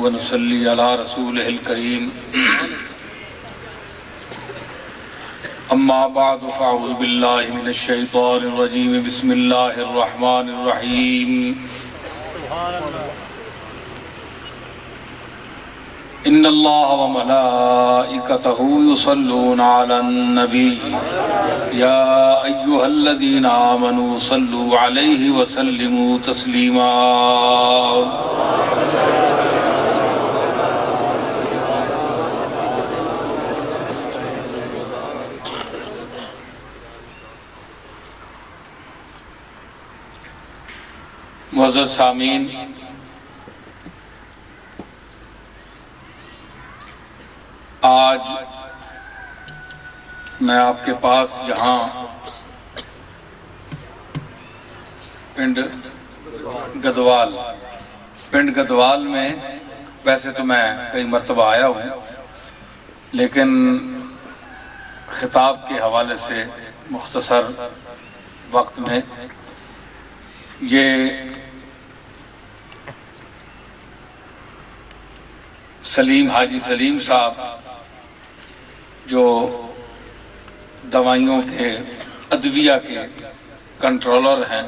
ونصلي على رسوله الكريم اما بعد فاعوذ بالله من الشيطان الرجيم بسم الله الرحمن الرحيم ان الله وملائكته يصلون على النبي يا ايها الذين آمنوا صلوا عليه وسلموا تسليما معزز سامعین، آج میں آپ کے پاس یہاں پنڈ گدوال میں ویسے تو میں کئی مرتبہ آیا ہوں، لیکن خطاب کے حوالے سے مختصر وقت میں یہ حاجی سلیم صاحب جو دوائیوں کے ادویہ کے کنٹرولر ہیں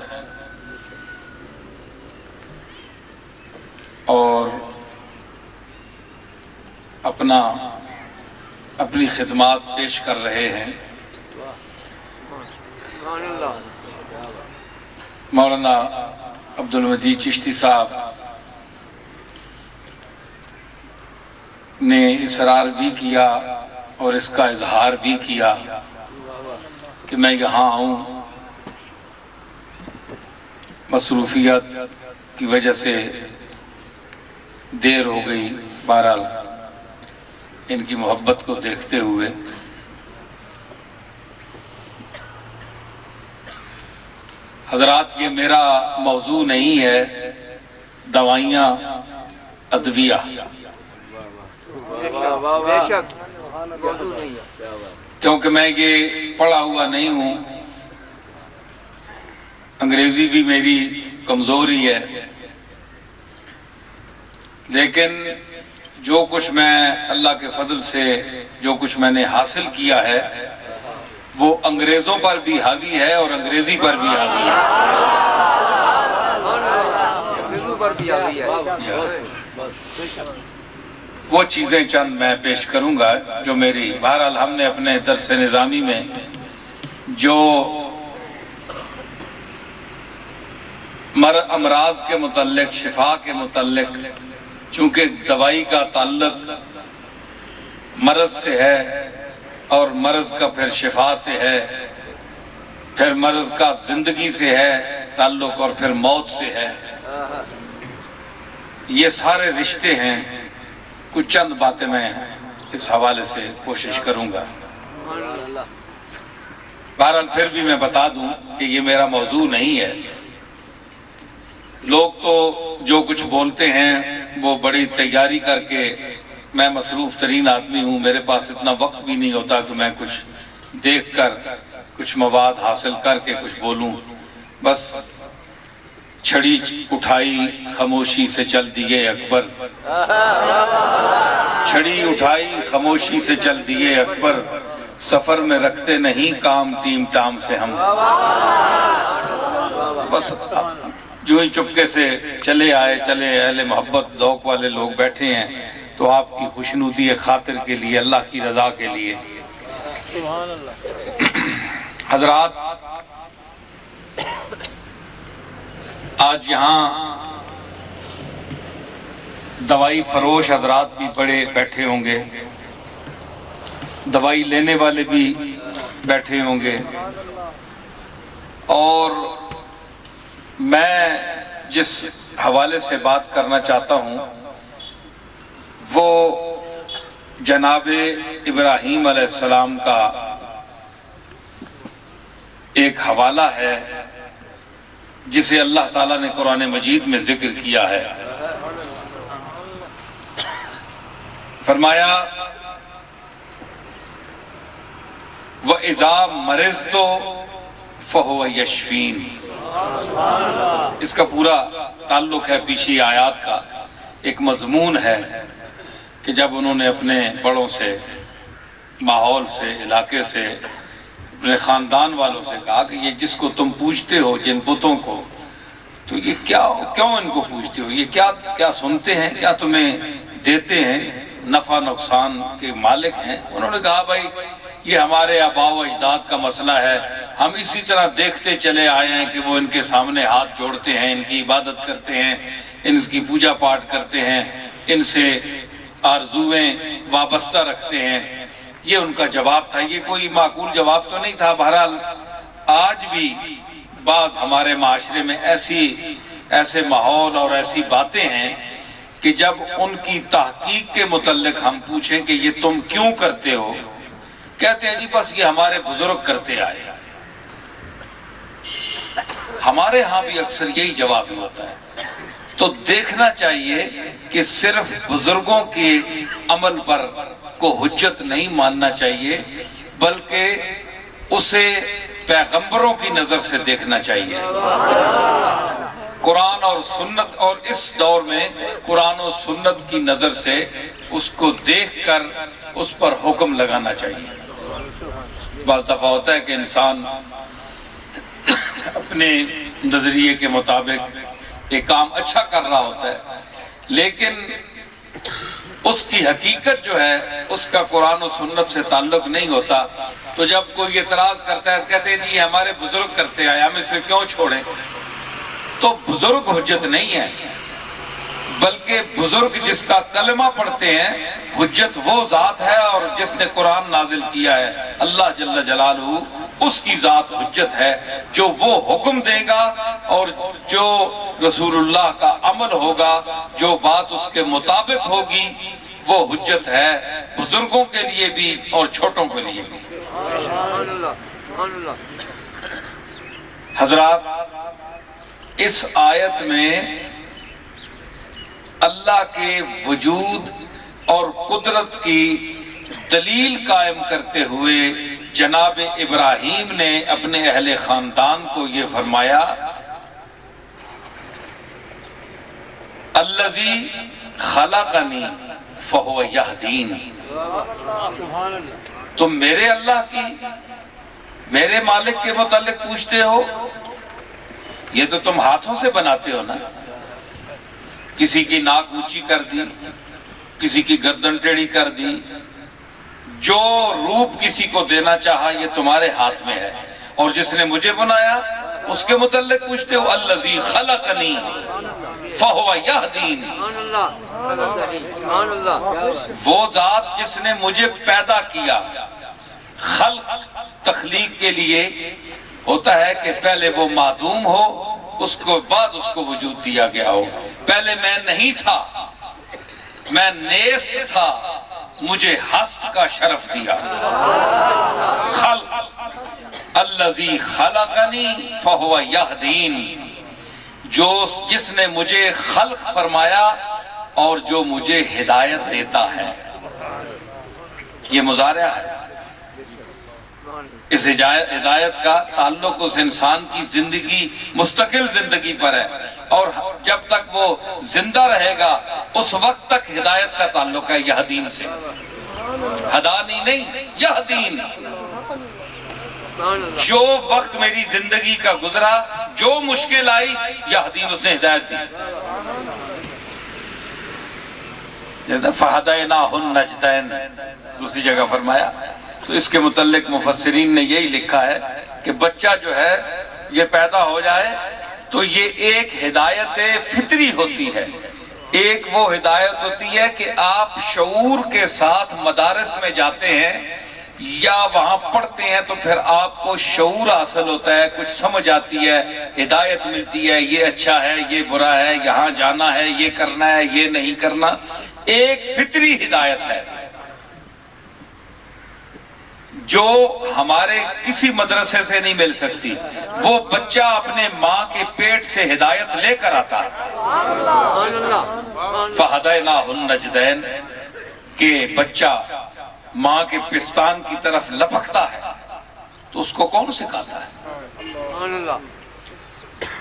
اور اپنی خدمات پیش کر رہے ہیں، مولانا عبدالمجید چشتی صاحب نے اصرار بھی کیا اور اس کا اظہار بھی کیا کہ میں یہاں آؤں، مصروفیت کی وجہ سے دیر ہو گئی، بہرحال ان کی محبت کو دیکھتے ہوئے حضرات یہ میرا موضوع نہیں ہے دوائیاں ادویہ، کیونکہ میں یہ پڑھا ہوا نہیں ہوں، انگریزی بھی میری کمزوری ہے، لیکن جو کچھ میں اللہ کے فضل سے جو کچھ میں نے حاصل کیا ہے وہ انگریزوں پر بھی حاوی ہے اور انگریزی پر بھی حاوی ہے۔ وہ چیزیں چند میں پیش کروں گا جو میری، بہرحال ہم نے اپنے درس نظامی میں جو امراض کے متعلق، شفا کے متعلق، چونکہ دوائی کا تعلق مرض سے ہے اور مرض کا پھر شفا سے ہے، پھر مرض کا زندگی سے ہے تعلق اور پھر موت سے ہے، یہ سارے رشتے ہیں۔ کچھ چند باتیں میں اس حوالے سے کوشش کروں گا، بہرحال پھر بھی میں بتا دوں کہ یہ میرا موضوع نہیں ہے۔ لوگ تو جو کچھ بولتے ہیں وہ بڑی تیاری کر کے، میں مصروف ترین آدمی ہوں، میرے پاس اتنا وقت بھی نہیں ہوتا کہ میں کچھ دیکھ کر کچھ مواد حاصل کر کے کچھ بولوں، بس چھڑی اٹھائی خاموشی سے چل دیے اکبر، چھڑی اٹھائی خاموشی سے چل دیے اکبر، سفر میں رکھتے نہیں کام ٹیم ٹام سے ہم، بس جو ہی چپکے سے چلے آئے، اہل محبت ذوق والے لوگ بیٹھے ہیں تو آپ کی خوشنودی خاطر کے لیے، اللہ کی رضا کے لیے۔ حضرات آج یہاں دوائی فروش حضرات بھی بڑے بیٹھے ہوں گے، دوائی لینے والے بھی بیٹھے ہوں گے، اور میں جس حوالے سے بات کرنا چاہتا ہوں وہ جناب ابراہیم علیہ السلام کا ایک حوالہ ہے جسے اللہ تعالیٰ نے قرآن مجید میں ذکر کیا ہے۔ فرمایا وَإِذَا مَرِضْتُ فَهُوَ يَشْفِينِ، اس کا پورا تعلق ہے پیچھے آیات کا ایک مضمون ہے کہ جب انہوں نے اپنے بڑوں سے، ماحول سے، علاقے سے، اپنے خاندان والوں سے کہا کہ یہ جس کو تم پوجتے ہو، جن بتوں کو، تو یہ کیوں ان کو پوجتے ہو؟ یہ کیا سنتے ہیں؟ کیا تمہیں دیتے ہیں؟ نفع نقصان کے مالک ہیں؟ انہوں نے کہا بھائی یہ ہمارے آباء و اجداد کا مسئلہ ہے، ہم اسی طرح دیکھتے چلے آئے ہیں کہ وہ ان کے سامنے ہاتھ جوڑتے ہیں، ان کی عبادت کرتے ہیں، ان کی پوجا پاٹ کرتے ہیں، ان سے آرزویں وابستہ رکھتے ہیں۔ یہ ان کا جواب تھا۔ یہ کوئی معقول جواب تو نہیں تھا۔ بہرحال آج بھی بعض ہمارے معاشرے میں ایسے ماحول اور ایسی باتیں ہیں کہ جب ان کی تحقیق کے متعلق ہم پوچھیں کہ یہ تم کیوں کرتے ہو، کہتے ہیں جی بس یہ ہمارے بزرگ کرتے آئے۔ ہمارے ہاں بھی اکثر یہی جواب ہی ہوتا ہے۔ تو دیکھنا چاہیے کہ صرف بزرگوں کے عمل پر کو حجت نہیں ماننا چاہیے، بلکہ اسے پیغمبروں کی نظر سے دیکھنا چاہیے۔ قرآن اور سنت، اور اس دور میں قرآن و سنت کی نظر سے اس کو دیکھ کر اس پر حکم لگانا چاہیے۔ بعض دفعہ ہوتا ہے کہ انسان اپنے نظریے کے مطابق ایک کام اچھا کر رہا ہوتا ہے، لیکن اس کی حقیقت جو ہے اس کا قرآن و سنت سے تعلق نہیں ہوتا، تو جب کوئی اعتراض کرتا ہے کہتے ہیں جی ہمارے بزرگ کرتے آئے، ہم اسے کیوں چھوڑیں؟ تو بزرگ حجت نہیں ہے، بلکہ بزرگ جس کا کلمہ پڑھتے ہیں حجت وہ ذات ہے، اور جس نے قرآن نازل کیا ہے اللہ جل جلالہ، اس کی ذات حجت ہے۔ جو وہ حکم دے گا اور جو رسول اللہ کا عمل ہوگا، جو بات اس کے مطابق ہوگی، وہ حجت ہے بزرگوں کے لیے بھی اور چھوٹوں کے لیے بھی۔ حضرات، اس آیت میں اللہ کے وجود اور قدرت کی دلیل قائم کرتے ہوئے جناب ابراہیم نے اپنے اہل خاندان کو یہ فرمایا، الذی خلقنی فہو یہدین۔ تم میرے اللہ کی، میرے مالک کے متعلق پوچھتے ہو؟ یہ تو تم ہاتھوں سے بناتے ہو نا۔ کسی کی ناک اونچی کر دی، کسی کی گردن ٹیڑھی کر دی، جو روپ کسی کو دینا چاہا یہ تمہارے ہاتھ میں ہے، اور جس نے مجھے بنایا اس کے متعلق پوچھتے ہو؟ الذی خلقنی فہو یہدین۔ وہ ذات جس نے مجھے پیدا کیا۔ خلق تخلیق کے لیے ہوتا ہے کہ پہلے وہ معدوم ہو، اس کو بعد اس کو وجود دیا گیا ہو۔ پہلے میں نہیں تھا، میں نیست تھا، مجھے ہست کا شرف دیا۔ خلق، الذی خلقنی فہو یہدین، جس نے مجھے خلق فرمایا اور جو مجھے ہدایت دیتا ہے۔ یہ مضارع ہے۔ اس ہدایت کا تعلق اس انسان کی زندگی، مستقل زندگی پر ہے، اور جب تک وہ زندہ رہے گا اس وقت تک ہدایت کا تعلق ہے یہدین سے۔ ہدانی نہیں، یہدین۔ جو وقت میری زندگی کا گزرا، جو مشکل آئی، یہدین، اس نے ہدایت دی۔ فَهَدَيْنَاهُ النَّجْدَيْنِ دوسری جگہ فرمایا۔ تو اس کے متعلق مفسرین نے یہی لکھا ہے کہ بچہ جو ہے یہ پیدا ہو جائے تو یہ ایک ہدایت فطری ہوتی ہے۔ ایک وہ ہدایت ہوتی ہے کہ آپ شعور کے ساتھ مدارس میں جاتے ہیں یا وہاں پڑھتے ہیں تو پھر آپ کو شعور حاصل ہوتا ہے، کچھ سمجھ آتی ہے، ہدایت ملتی ہے، یہ اچھا ہے، یہ برا ہے، یہاں جانا ہے، یہ کرنا ہے، یہ نہیں کرنا۔ ایک فطری ہدایت ہے جو ہمارے کسی مدرسے سے نہیں مل سکتی۔ وہ بچہ اپنے ماں کے پیٹ سے ہدایت لے کر آتا ہے۔ فَهَدَيْنَاهُ النَّجْدَيْنِ کہ بچہ ماں کے پستان کی طرف لپکتا ہے تو اس کو کون سکھاتا ہے؟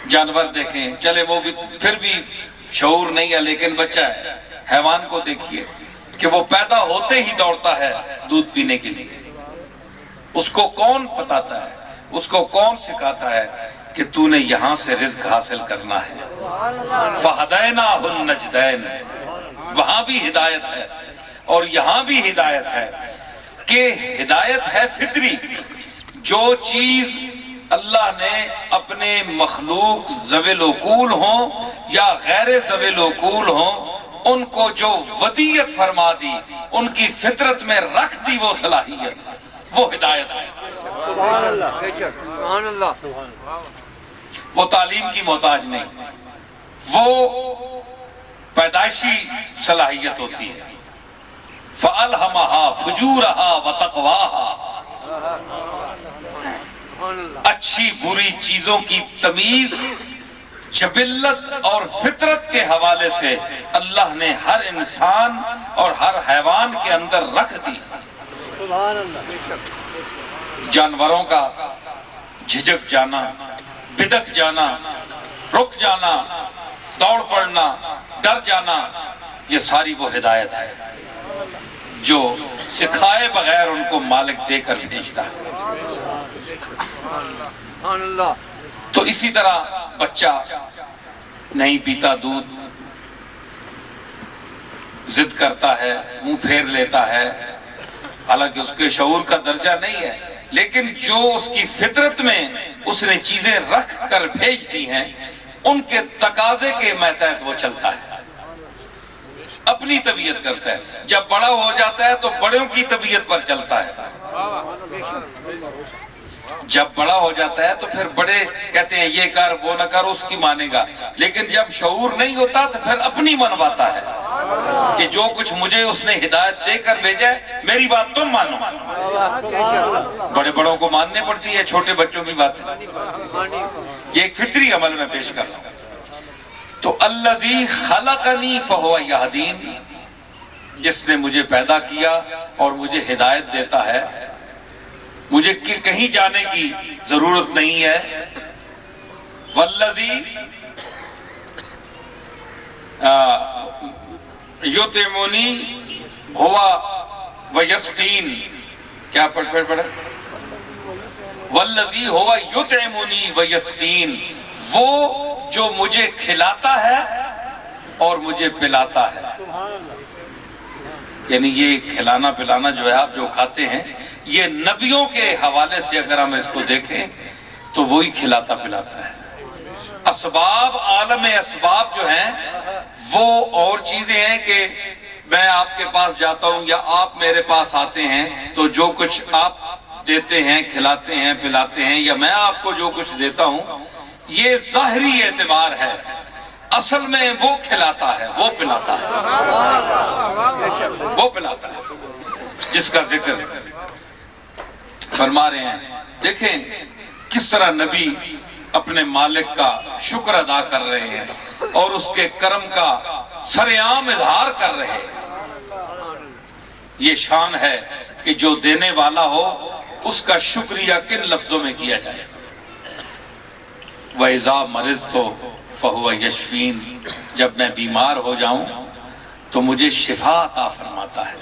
جانور دیکھیں، چلے وہ بھی پھر بھی شعور نہیں ہے لیکن بچہ ہے. حیوان کو دیکھیے کہ وہ پیدا ہوتے ہی دوڑتا ہے دودھ پینے کے لیے. اس کو کون بتاتا ہے, اس کو کون سکھاتا ہے کہ تو نے یہاں سے رزق حاصل کرنا ہے. فَهَدَيْنَاهُ النَّجْدَيْنِ, وہاں بھی ہدایت ہے اور یہاں بھی ہدایت ہے کہ ہدایت ہے فطری. جو چیز اللہ نے اپنے مخلوق ذوی العقول ہوں یا غیر ذوی العقول ہوں, ان کو جو ودیت فرما دی, ان کی فطرت میں رکھ دی وہ صلاحیت, وہ ہدایت ہے. سبحان اللہ, سبحان اللہ. وہ تعلیم کی محتاج نہیں, وہ پیدائشی صلاحیت ہوتی ہے. فَأَلْهَمَهَا فُجُورَهَا وَتَقْوَاهَا, اچھی بری چیزوں کی تمیز جبلت اور فطرت کے حوالے سے اللہ نے ہر انسان اور ہر حیوان کے اندر رکھ دی. سبحان اللہ. جانوروں کا جھجک جانا, بدک جانا, رک جانا, دوڑ پڑنا, ڈر جانا, یہ ساری وہ ہدایت ہے جو سکھائے بغیر ان کو مالک دے کر بھیجتا ہے. سبحان اللہ. تو اسی طرح بچہ نہیں پیتا دودھ, ضد کرتا ہے, منہ پھیر لیتا ہے, حالانکہ اس کے شعور کا درجہ نہیں ہے, لیکن جو اس کی فطرت میں اس نے چیزیں رکھ کر بھیج دی ہیں ان کے تقاضے کے ماتحت وہ چلتا ہے, اپنی طبیعت کرتا ہے. جب بڑا ہو جاتا ہے تو بڑوں کی طبیعت پر چلتا ہے. جب بڑا ہو جاتا ہے تو پھر بڑے کہتے ہیں یہ کر وہ نہ کر, اس کی مانے گا. لیکن جب شعور نہیں ہوتا تو پھر اپنی منواتا ہے کہ جو کچھ مجھے اس نے ہدایت دے کر بھیجا ہے میری بات تم مانو. بڑے بڑوں کو ماننے پڑتی ہے چھوٹے بچوں کی باتیں. یہ ایک فطری عمل میں پیش کر رہا ہوں. تو الذی خلقنی فہو یہدین, جس نے مجھے پیدا کیا اور مجھے ہدایت دیتا ہے, مجھے کہیں جانے کی ضرورت نہیں ہے. والذی یطعمنی ہوا ویسقین, کیا پڑھا؟ والذی ہوا یطعمنی ویسقین, وہ جو مجھے کھلاتا ہے اور مجھے پلاتا ہے. یعنی یہ کھلانا پلانا جو ہے آپ جو کھاتے ہیں یہ نبیوں کے حوالے سے اگر ہم اس کو دیکھیں تو وہی کھلاتا پلاتا ہے. اسباب, عالم اسباب جو ہیں وہ اور چیزیں ہیں کہ میں آپ کے پاس جاتا ہوں یا آپ میرے پاس آتے ہیں تو جو کچھ آپ دیتے ہیں, کھلاتے ہیں, پلاتے ہیں, یا میں آپ کو جو کچھ دیتا ہوں یہ ظاہری اعتبار ہے. اصل میں وہ کھلاتا ہے, وہ پلاتا ہے, وہ پلاتا ہے جس کا ذکر فرما رہے ہیں. دیکھیں کس طرح نبی اپنے مالک کا شکر ادا کر رہے ہیں اور اس کے کرم کا سرعام اظہار کر رہے ہیں. یہ شان ہے کہ جو دینے والا ہو اس کا شکریہ کن لفظوں میں کیا جائے. وَإِذَا مَرِضْتُ فَهُوَ يَشْفِينِ, جب میں بیمار ہو جاؤں تو مجھے شفا عطا فرماتا ہے.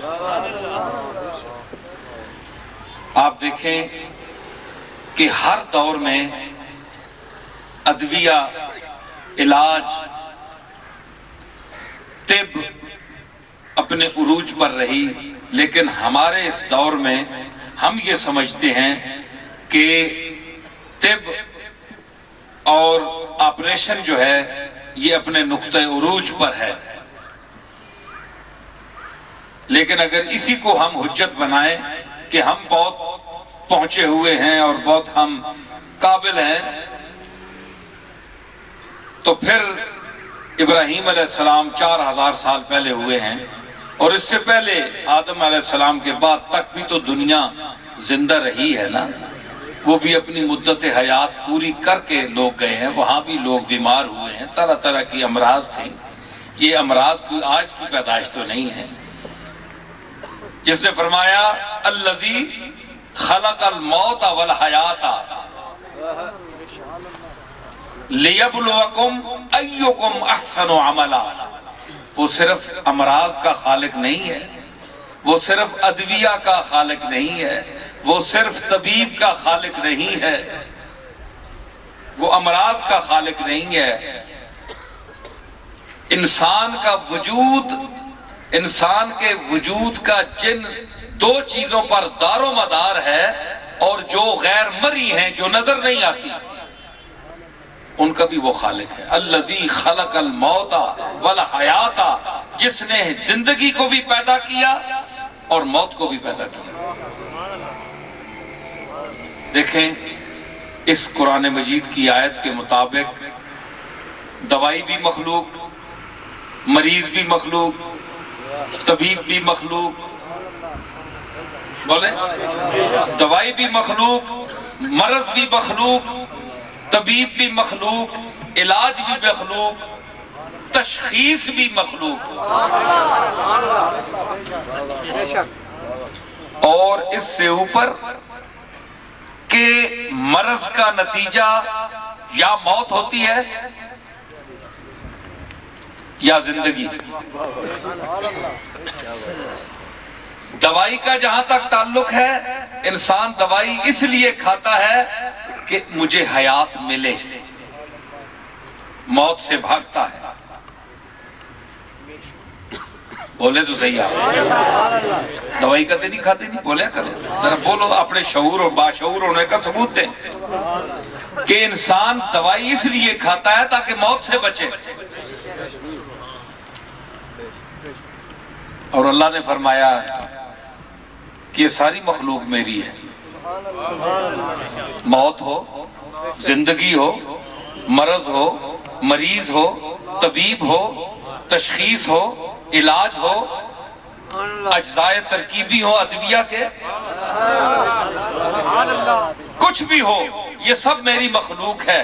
آپ دیکھیں کہ ہر دور میں ادویہ, علاج, طب اپنے عروج پر رہی, لیکن ہمارے اس دور میں ہم یہ سمجھتے ہیں کہ طب اور آپریشن جو ہے یہ اپنے نقطہ عروج پر ہے. لیکن اگر اسی کو ہم حجت بنائیں کہ ہم بہت پہنچے ہوئے ہیں اور بہت ہم قابل ہیں, تو پھر ابراہیم علیہ السلام 4000 سال پہلے ہوئے ہیں, اور اس سے پہلے آدم علیہ السلام کے بعد تک بھی تو دنیا زندہ رہی ہے نا. وہ بھی اپنی مدت حیات پوری کر کے لوگ گئے ہیں, وہاں بھی لوگ بیمار ہوئے ہیں, طرح طرح کی امراض تھی. یہ امراض کوئی آج کی پیدائش تو نہیں ہے. جس نے فرمایا الذی خلق الموت والحیات, لیبلوکم ایکم احسن عملا، وہ صرف امراض کا خالق نہیں ہے، وہ صرف ادویہ کا خالق نہیں ہے، وہ صرف طبیب کا خالق نہیں ہے، وہ امراض کا خالق نہیں ہے۔ انسان کا وجود، انسان کے وجود کا جن دو چیزوں پر دار و مدار ہے، اور جو غیر مری ہیں، جو نظر نہیں آتی، ان کا بھی وہ خالق ہے۔ الذی خلق الموت والحیات، جس نے زندگی کو بھی پیدا کیا اور موت کو بھی پیدا کیا۔ دیکھیں اس قرآن مجید کی آیت کے مطابق دوائی بھی مخلوق، مریض بھی مخلوق، طبیب بھی مخلوق، بولیں دوائی بھی مخلوق، مرض بھی مخلوق، طبیب بھی مخلوق، علاج بھی مخلوق، تشخیص بھی مخلوق، اور اس سے اوپر کہ مرض کا نتیجہ یا موت ہوتی ہے یا زندگی۔ دوائی کا جہاں تک تعلق ہے، انسان دوائی اس لیے کھاتا ہے کہ مجھے حیات ملے، موت سے بھاگتا ہے۔ بولے تو صحیح آپ دوائی کا نہیں کھاتے، نہیں بولے کرو ذرا، بولو اپنے شعور اور باشعور ہونے کا ثبوت دیں کہ انسان دوائی اس لیے کھاتا ہے تاکہ موت سے بچے۔ اور اللہ نے فرمایا کہ یہ ساری مخلوق میری ہے، موت ہو، زندگی ہو، مرض ہو، مریض ہو، طبیب ہو، تشخیص ہو، علاج ہو، اجزائے ترکیبی ہو ادویہ کے، کچھ بھی ہو، یہ سب میری مخلوق ہے۔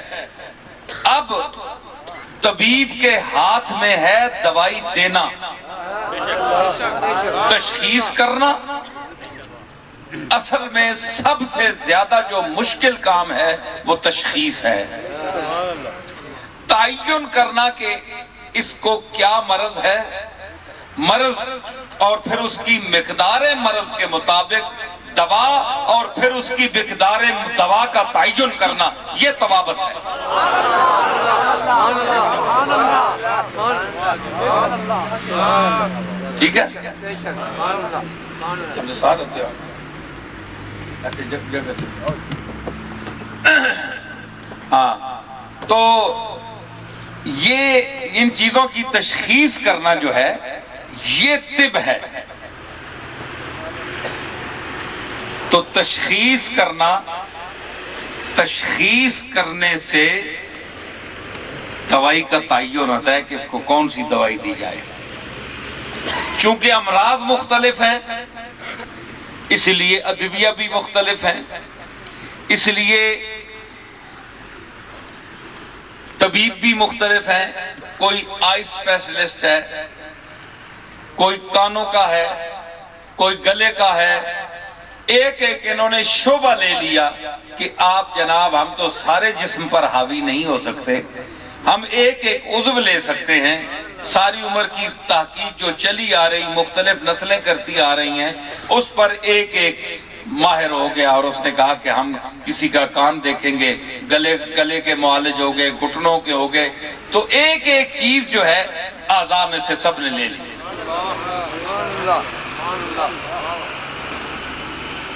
اب طبیب کے ہاتھ میں ہے دوائی دینا، تشخیص کرنا۔ اصل میں سب سے زیادہ جو مشکل کام ہے وہ تشخیص ہے، تعین کرنا کہ اس کو کیا مرض ہے، مرض اور پھر اس کی مقدار مرض کے مطابق دوا، اور پھر اس کی مقدار دوا کا تعین کرنا، یہ طبابت ہے۔ ٹھیک ہے؟ ہاں، تو یہ ان چیزوں کی تشخیص کرنا جو ہے یہ طب ہے۔ تو تشخیص کرنا، تشخیص کرنے سے دوائی کا تعین ہوتا ہے کہ اس کو کون سی دوائی دی جائے۔ چونکہ امراض مختلف ہیں اس لیے ادویہ بھی مختلف ہیں، اس لیے طبیب بھی مختلف ہیں۔ کوئی آئی اسپیشلسٹ ہے، کوئی کانوں کا ہے، کوئی گلے کا ہے۔ ایک ایک انہوں نے شعبہ لے لیا کہ آپ جناب ہم تو سارے جسم پر حاوی نہیں ہو سکتے، ہم ایک ایک عضو لے سکتے ہیں۔ ساری عمر کی تحقیق جو چلی آ رہی، مختلف نسلیں کرتی آ رہی ہیں، اس پر ایک ایک ماہر ہو گیا، اور اس نے کہا کہ ہم کسی کا کان دیکھیں گے، گلے کے معالج ہو گئے، گھٹنوں کے ہو گئے، تو ایک ایک چیز جو ہے اعضاء میں سے سب نے لے لی۔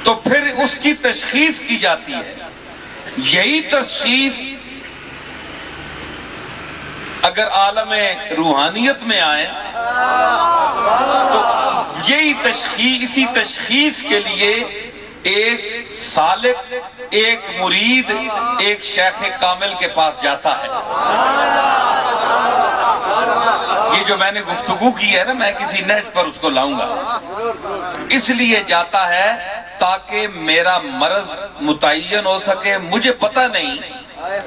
تو پھر اس کی تشخیص کی جاتی ہے۔ یہی تشخیص اگر عالم روحانیت میں آئے تو یہی تشخیص، اسی تشخیص کے لیے ایک سالک، ایک مرید، ایک شیخ کامل کے پاس جاتا ہے۔ یہ جو میں نے گفتگو کی ہے نا، میں کسی نہج پر اس کو لاؤں گا، اس لیے جاتا ہے تاکہ میرا مرض متعین ہو سکے۔ مجھے پتہ نہیں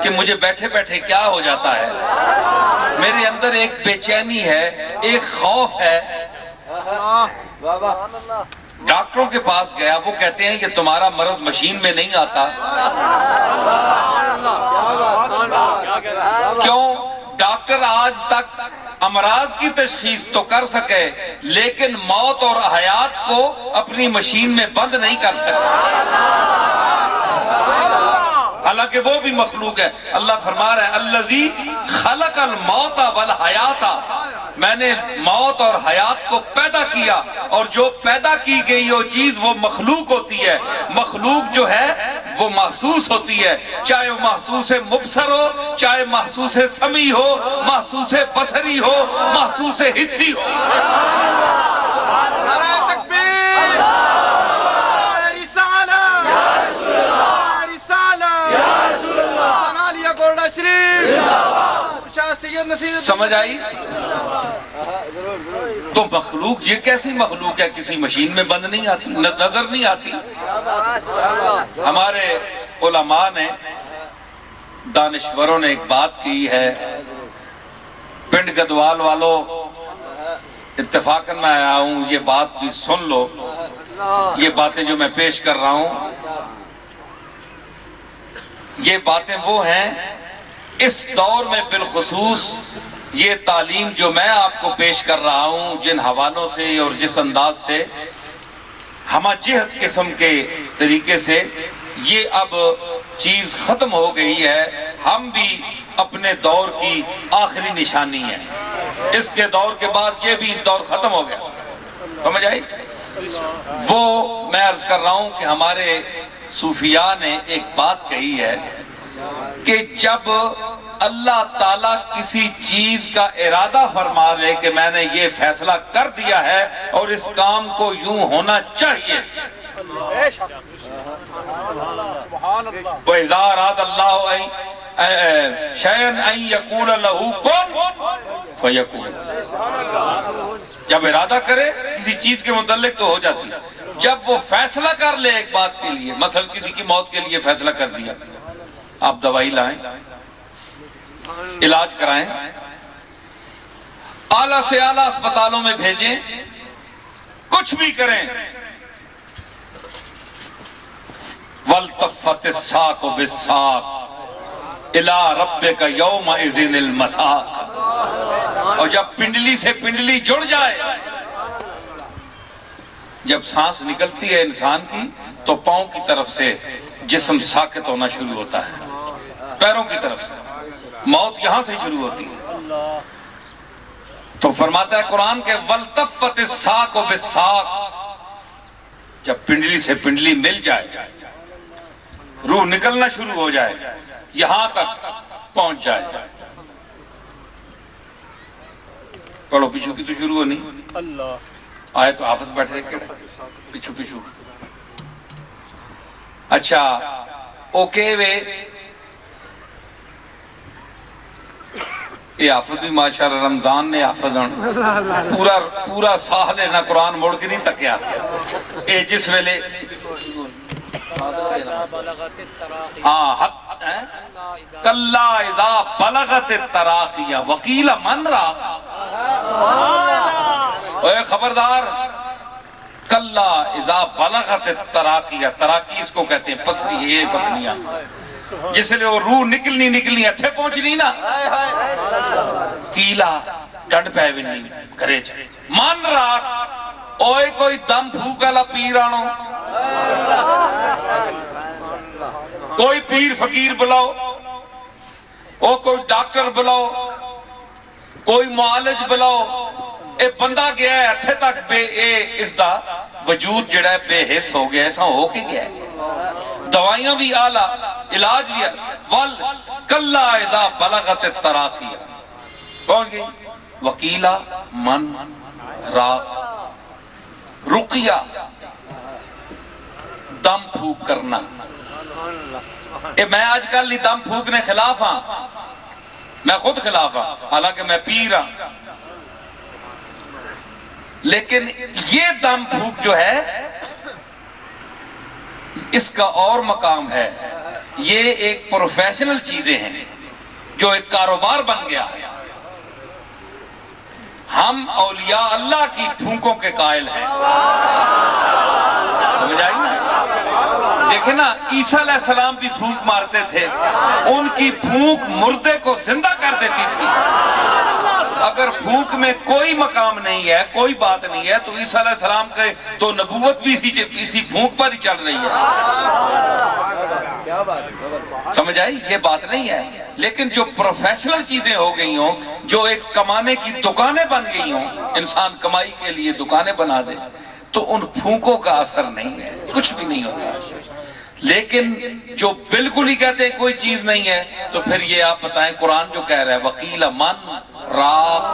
کہ مجھے بیٹھے بیٹھے کیا ہو جاتا ہے، میرے اندر ایک بے چینی ہے، ایک خوف ہے۔ ڈاکٹروں کے پاس گیا، وہ کہتے ہیں کہ تمہارا مرض مشین میں نہیں آتا، کیوں؟ ڈاکٹر آج تک امراض کی تشخیص تو کر سکے لیکن موت اور حیات کو اپنی مشین میں بند نہیں کر سکے، حالانکہ وہ بھی مخلوق ہے۔ اللہ فرما رہا ہے الذی خلق الموت والحیات، میں نے موت اور حیات کو پیدا کیا، اور جو پیدا کی گئی وہ چیز وہ مخلوق ہوتی ہے۔ مخلوق جو ہے وہ محسوس ہوتی ہے، چاہے وہ محسوس مبصر ہو، چاہے محسوس سمیع ہو، محسوس بصری ہو، محسوس حسی ہو۔ نعرہ تکبیر، نعرہ رسالت، نعرہ رسالت، سنالیہ گولڈا شریف، شاہ سید نصیر۔ سمجھ آئی؟ تو مخلوق یہ کیسی مخلوق ہے؟ کسی مشین میں بند نہیں آتی، نظر نہیں آتی۔ ہمارے علماء نے، دانشوروں نے ایک بات کی ہے، پنڈ گدوال والوں اتفاقاً میں آیا ہوں، یہ بات بھی سن لو۔ یہ باتیں جو میں پیش کر رہا ہوں، یہ باتیں وہ ہیں اس دور میں بالخصوص یہ تعلیم جو میں آپ کو پیش کر رہا ہوں، جن حوالوں سے اور جس انداز سے، ہمہ جہت قسم کے طریقے سے، یہ اب چیز ختم ہو گئی ہے۔ ہم بھی اپنے دور کی آخری نشانی ہے، اس کے دور کے بعد یہ بھی دور ختم ہو گیا۔ سمجھ آئی؟ وہ میں عرض کر رہا ہوں کہ ہمارے صوفیاء نے ایک بات کہی ہے کہ جب اللہ تعالیٰ کسی چیز کا ارادہ فرما لے کہ میں نے یہ فیصلہ کر دیا ہے اور اس کام کو یوں ہونا چاہیے، وَإِذَا أَرَادَ اللَّهُ شَيْئًا أَن يَقُولَ لَهُ كُن فَيَكُونُ، جب ارادہ کرے کسی چیز کے متعلق تو ہو جاتی ہے۔ جب وہ فیصلہ کر لے ایک بات کے لیے، مثلا کسی کی موت کے لیے فیصلہ کر دیا، آپ دوائی لائیں، علاج کرائیں، اعلیٰ سے اعلیٰ اسپتالوں میں بھیجیں، کچھ بھی کریں، وَالْتَفَّتِ السَّاقُ بِالسَّاقِ إِلَىٰ رَبِّكَ يَوْمَئِذٍ الْمَسَاقُ، اور جب پنڈلی سے پنڈلی جڑ جائے، جب سانس نکلتی ہے انسان کی تو پاؤں کی طرف سے جسم ساکت ہونا شروع ہوتا ہے، پیروں کی طرف سے موت یہاں سے شروع ہوتی ہے۔ تو فرماتا ہے قرآن کے وَالْتَفَّتِ السَّاقُ بِالسَّاقِ، جب پنڈلی سے پنڈلی مل جائے، روح نکلنا شروع ہو جائے، یہاں تک پہنچ جائے۔ پڑھو، پیچھو کی تو شروع ہو نہیں آئے تو حافظ بیٹھے پیچھو پیچھو۔ اچھا اوکے وے، یہ حافظ بھی ماشاءاللہ رمضان نے حافظ پورا سال ہے نہ قرآن موڑ کے نہیں تکیا، اے جس ویلے کلا اذا بلغت التراقی وقیل من راق، اے خبردار، کلا اذا بلغت التراقی، تراقی اس کو کہتے ہیں پسلی ہے پتلیاں، جس لئے وہ روح نکلنی اتھے پہنچنی نا، کیلا ڈنڈ پہ بھی نہیں گھرے جائے، من راق، اوئے کوئی دم پھوکا لا پیر آنو، کوئی پیر فقیر بلاؤ، او کوئی ڈاکٹر بلاؤ، کوئی معالج بلاؤ، اے بندہ گیا ہے اتھے تک بے اے اس دا وجود جڑا ہے بے حس ہو گیا، ایسا ہو کے گیا ہے، دوائیاں بھی آلہ، علاج بھی آلہ، وَالْكَلَّا اِذَا بَلَغَتِ التَّرَاقِيَ، کون گئی؟ وکیلہ من رات، رقیہ دم پھوک کرنا۔ میں آج کل نہیں دم پھوکنے خلاف ہاں، میں خود خلاف ہاں، حالانکہ میں پیر ہاں، لیکن یہ دم پھوک جو ہے اس کا اور مقام ہے، یہ ایک پروفیشنل چیزیں ہیں جو ایک کاروبار بن گیا ہے۔ ہم اولیاء اللہ کی پھونکوں کے قائل ہیں، سمجھ آئی نا؟ دیکھیں نا عیسیٰ علیہ السلام بھی پھونک مارتے تھے، ان کی پھونک مردے کو زندہ کر دیتی تھی۔ اگر پھونک میں کوئی مقام نہیں ہے، کوئی بات نہیں ہے، تو عیسیٰ علیہ السلام کے تو نبوت بھی اسی پھونک پر ہی چل رہی ہے۔ سمجھ آئی؟ یہ بات نہیں ہے۔ لیکن جو پروفیشنل چیزیں ہو گئی ہوں، جو ایک کمانے کی دکانیں بن گئی ہوں، انسان کمائی کے لیے دکانیں بنا دے، تو ان پھونکوں کا اثر نہیں ہے، کچھ بھی نہیں ہوتا۔ لیکن جو بالکل ہی کہتے ہیں کوئی چیز نہیں ہے، تو پھر یہ آپ بتائیں قرآن جو کہہ رہا ہے وَقِيلَ مَنْ راق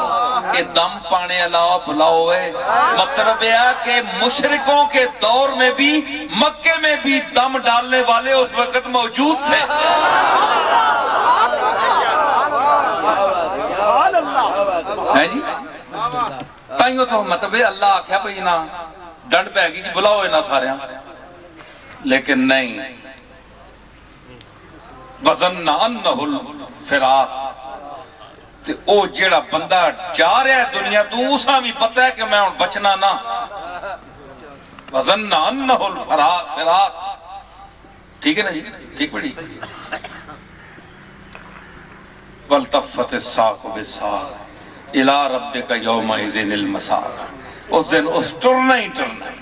کہ دم پانے اللہ بلاؤے، مطلب یہ کہ مشرکوں کے دور میں بھی مکے میں بھی دم ڈالنے والے اس وقت موجود تھے۔ ہے جی؟ تائیوں تو مطلب اللہ آکھیا بھئی نا ڈنڈ پہ گی جی بلاؤ اینا سارے ہاں، لیکن نہیں۔ وَظَنَّ أَنَّهُ الْفِرَاقِ، تے او جیڑا بندہ جا رہا ہے دنیا تو اسا بھی پتہ ہے کہ میں ان بچنا نہ۔ وَظَنَّ أَنَّهُ الْفِرَاقِ، ٹھیک ہے نا جی؟ ٹھیک پڑھی؟ وَالْتَفَّتِ السَّاقُ بِالسَّاقِ إِلَىٰ رَبِّكَ يَوْمَئِذٍ الْمَسَاقُ، اس دن اس ٹرنا ہی ٹرنا ہے،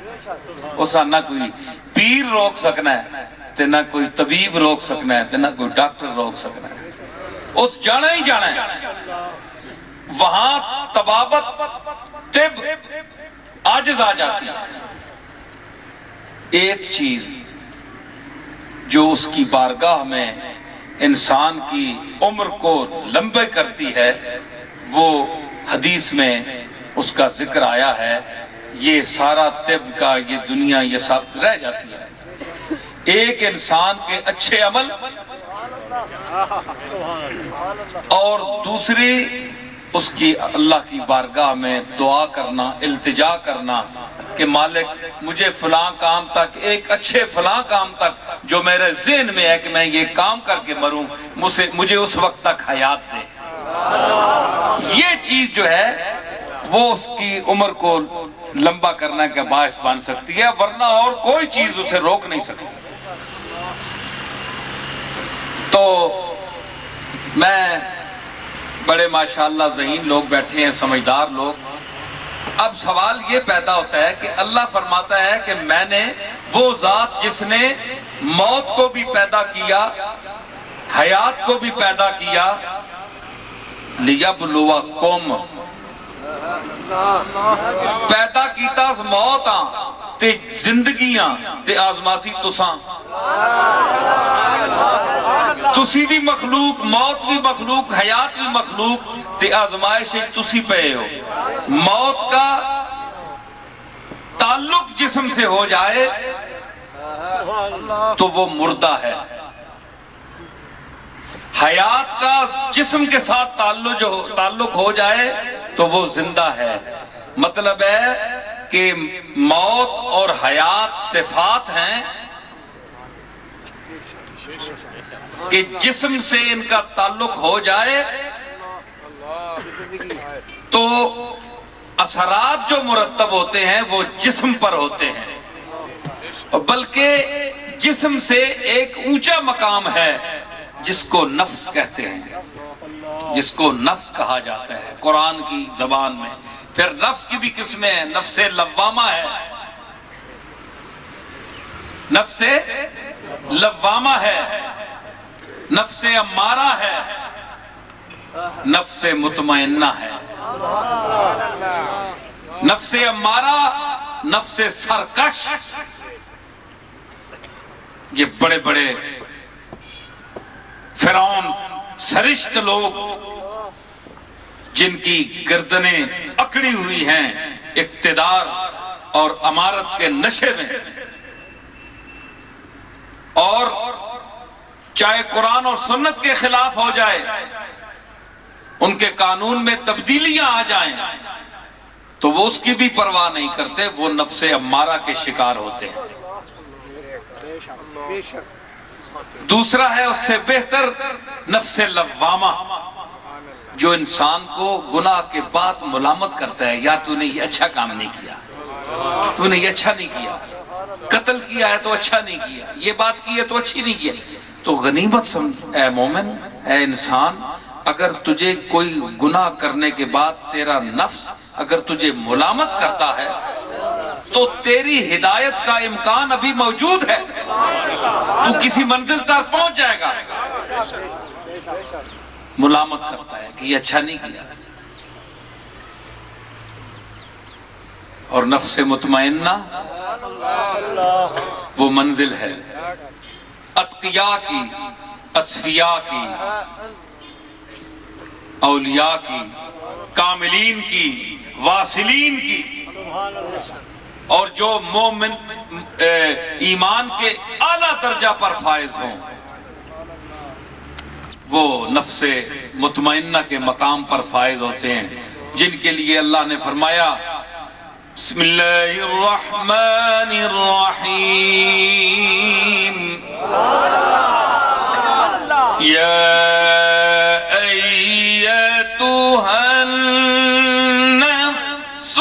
اسا نہ کوئی پیر روک سکنا ہے، تے نہ کوئی طبیب روک سکنا ہے، تے نہ کوئی ڈاکٹر روک سکنا ہے، اس جانا ہی جانا ہے۔ وہاں طبابت طب عاجز آ جاتی ہے۔ ایک چیز جو اس کی بارگاہ میں انسان کی عمر کو لمبے کرتی ہے، وہ حدیث میں اس کا ذکر آیا ہے، یہ سارا طب کا یہ دنیا یہ سب رہ جاتی ہے۔ ایک انسان کے اچھے عمل اور دوسری اس کی اللہ کی بارگاہ میں دعا کرنا، التجا کرنا کہ مالک مجھے فلاں کام تک، ایک اچھے فلاں کام تک جو میرے ذہن میں ہے کہ میں یہ کام کر کے مروں، مجھے اس وقت تک حیات دے۔ یہ چیز جو ہے وہ اس کی عمر کو لمبا کرنے کا باعث بن سکتی ہے، ورنہ اور کوئی چیز اسے روک نہیں سکتی۔ تو میں بڑے ماشاءاللہ ذہین لوگ بیٹھے ہیں، سمجھدار لوگ۔ اب سوال یہ پیدا ہوتا ہے کہ اللہ فرماتا ہے کہ میں نے وہ ذات جس نے موت کو بھی پیدا کیا، حیات کو بھی پیدا کیا، لِيَبْلُوَكُمْ، پیدا کیتا موت تے زندگیاں تے آزماسی تساں، تسی بھی مخلوق، موت بھی مخلوق، حیات بھی مخلوق تے آزمائش تسی پہ ہو۔ موت کا تعلق جسم سے ہو جائے تو وہ مردہ ہے، حیات کا جسم کے ساتھ تعلق ہو جائے تو وہ زندہ ہے۔ مطلب ہے کہ موت اور حیات صفات ہیں کہ جسم سے ان کا تعلق ہو جائے تو اثرات جو مرتب ہوتے ہیں وہ جسم پر ہوتے ہیں، بلکہ جسم سے ایک اونچا مقام ہے جس کو نفس کہتے ہیں، جس کو نفس کہا جاتا ہے قرآن کی زبان میں۔ پھر نفس کی بھی قسمیں ہیں، نفس لوامہ ہے، نفس لوامہ ہے، نفس امارہ ہے، نفس مطمئنہ ہے۔ نفس امارہ، نفس سرکش، یہ بڑے بڑے فرعون سرشت لوگ جن کی گردنیں اکڑی ہوئی ہیں اقتدار اور امارت کے نشے میں، اور چاہے قرآن اور سنت کے خلاف ہو جائے، ان کے قانون میں تبدیلیاں آ جائیں تو وہ اس کی بھی پرواہ نہیں کرتے، وہ نفس امارہ کے شکار ہوتے ہیں۔ دوسرا ہے اس سے بہتر نفس لوامہ، جو انسان کو گناہ کے بعد ملامت کرتا ہے، یا تو نے یہ اچھا کام نہیں کیا، تو نے یہ اچھا نہیں کیا، قتل کیا ہے تو اچھا نہیں کیا، یہ بات کی ہے تو اچھی نہیں کیا، تو غنیمت سمجھ اے مومن، اے انسان، اگر تجھے کوئی گناہ کرنے کے بعد تیرا نفس اگر تجھے ملامت کرتا ہے تو تیری ہدایت کا امکان ابھی موجود ہے، تو کسی منزل تک پہنچ جائے گا۔ ملامت کرتا ہے کہ یہ اچھا نہیں کیا، اور نفس مطمئنہ وہ منزل ہے اتقیاء کی، اصفیاء کی، اولیاء کی، کاملین کی، واصلین کی، اور جو مومن ایمان کے اعلیٰ درجہ پر فائز ہوں وہ نفس مطمئنہ کے مقام پر فائز ہوتے ہیں، جن کے لیے اللہ نے فرمایا بسم اللہ الرحمن الرحیم یا ایتها النفس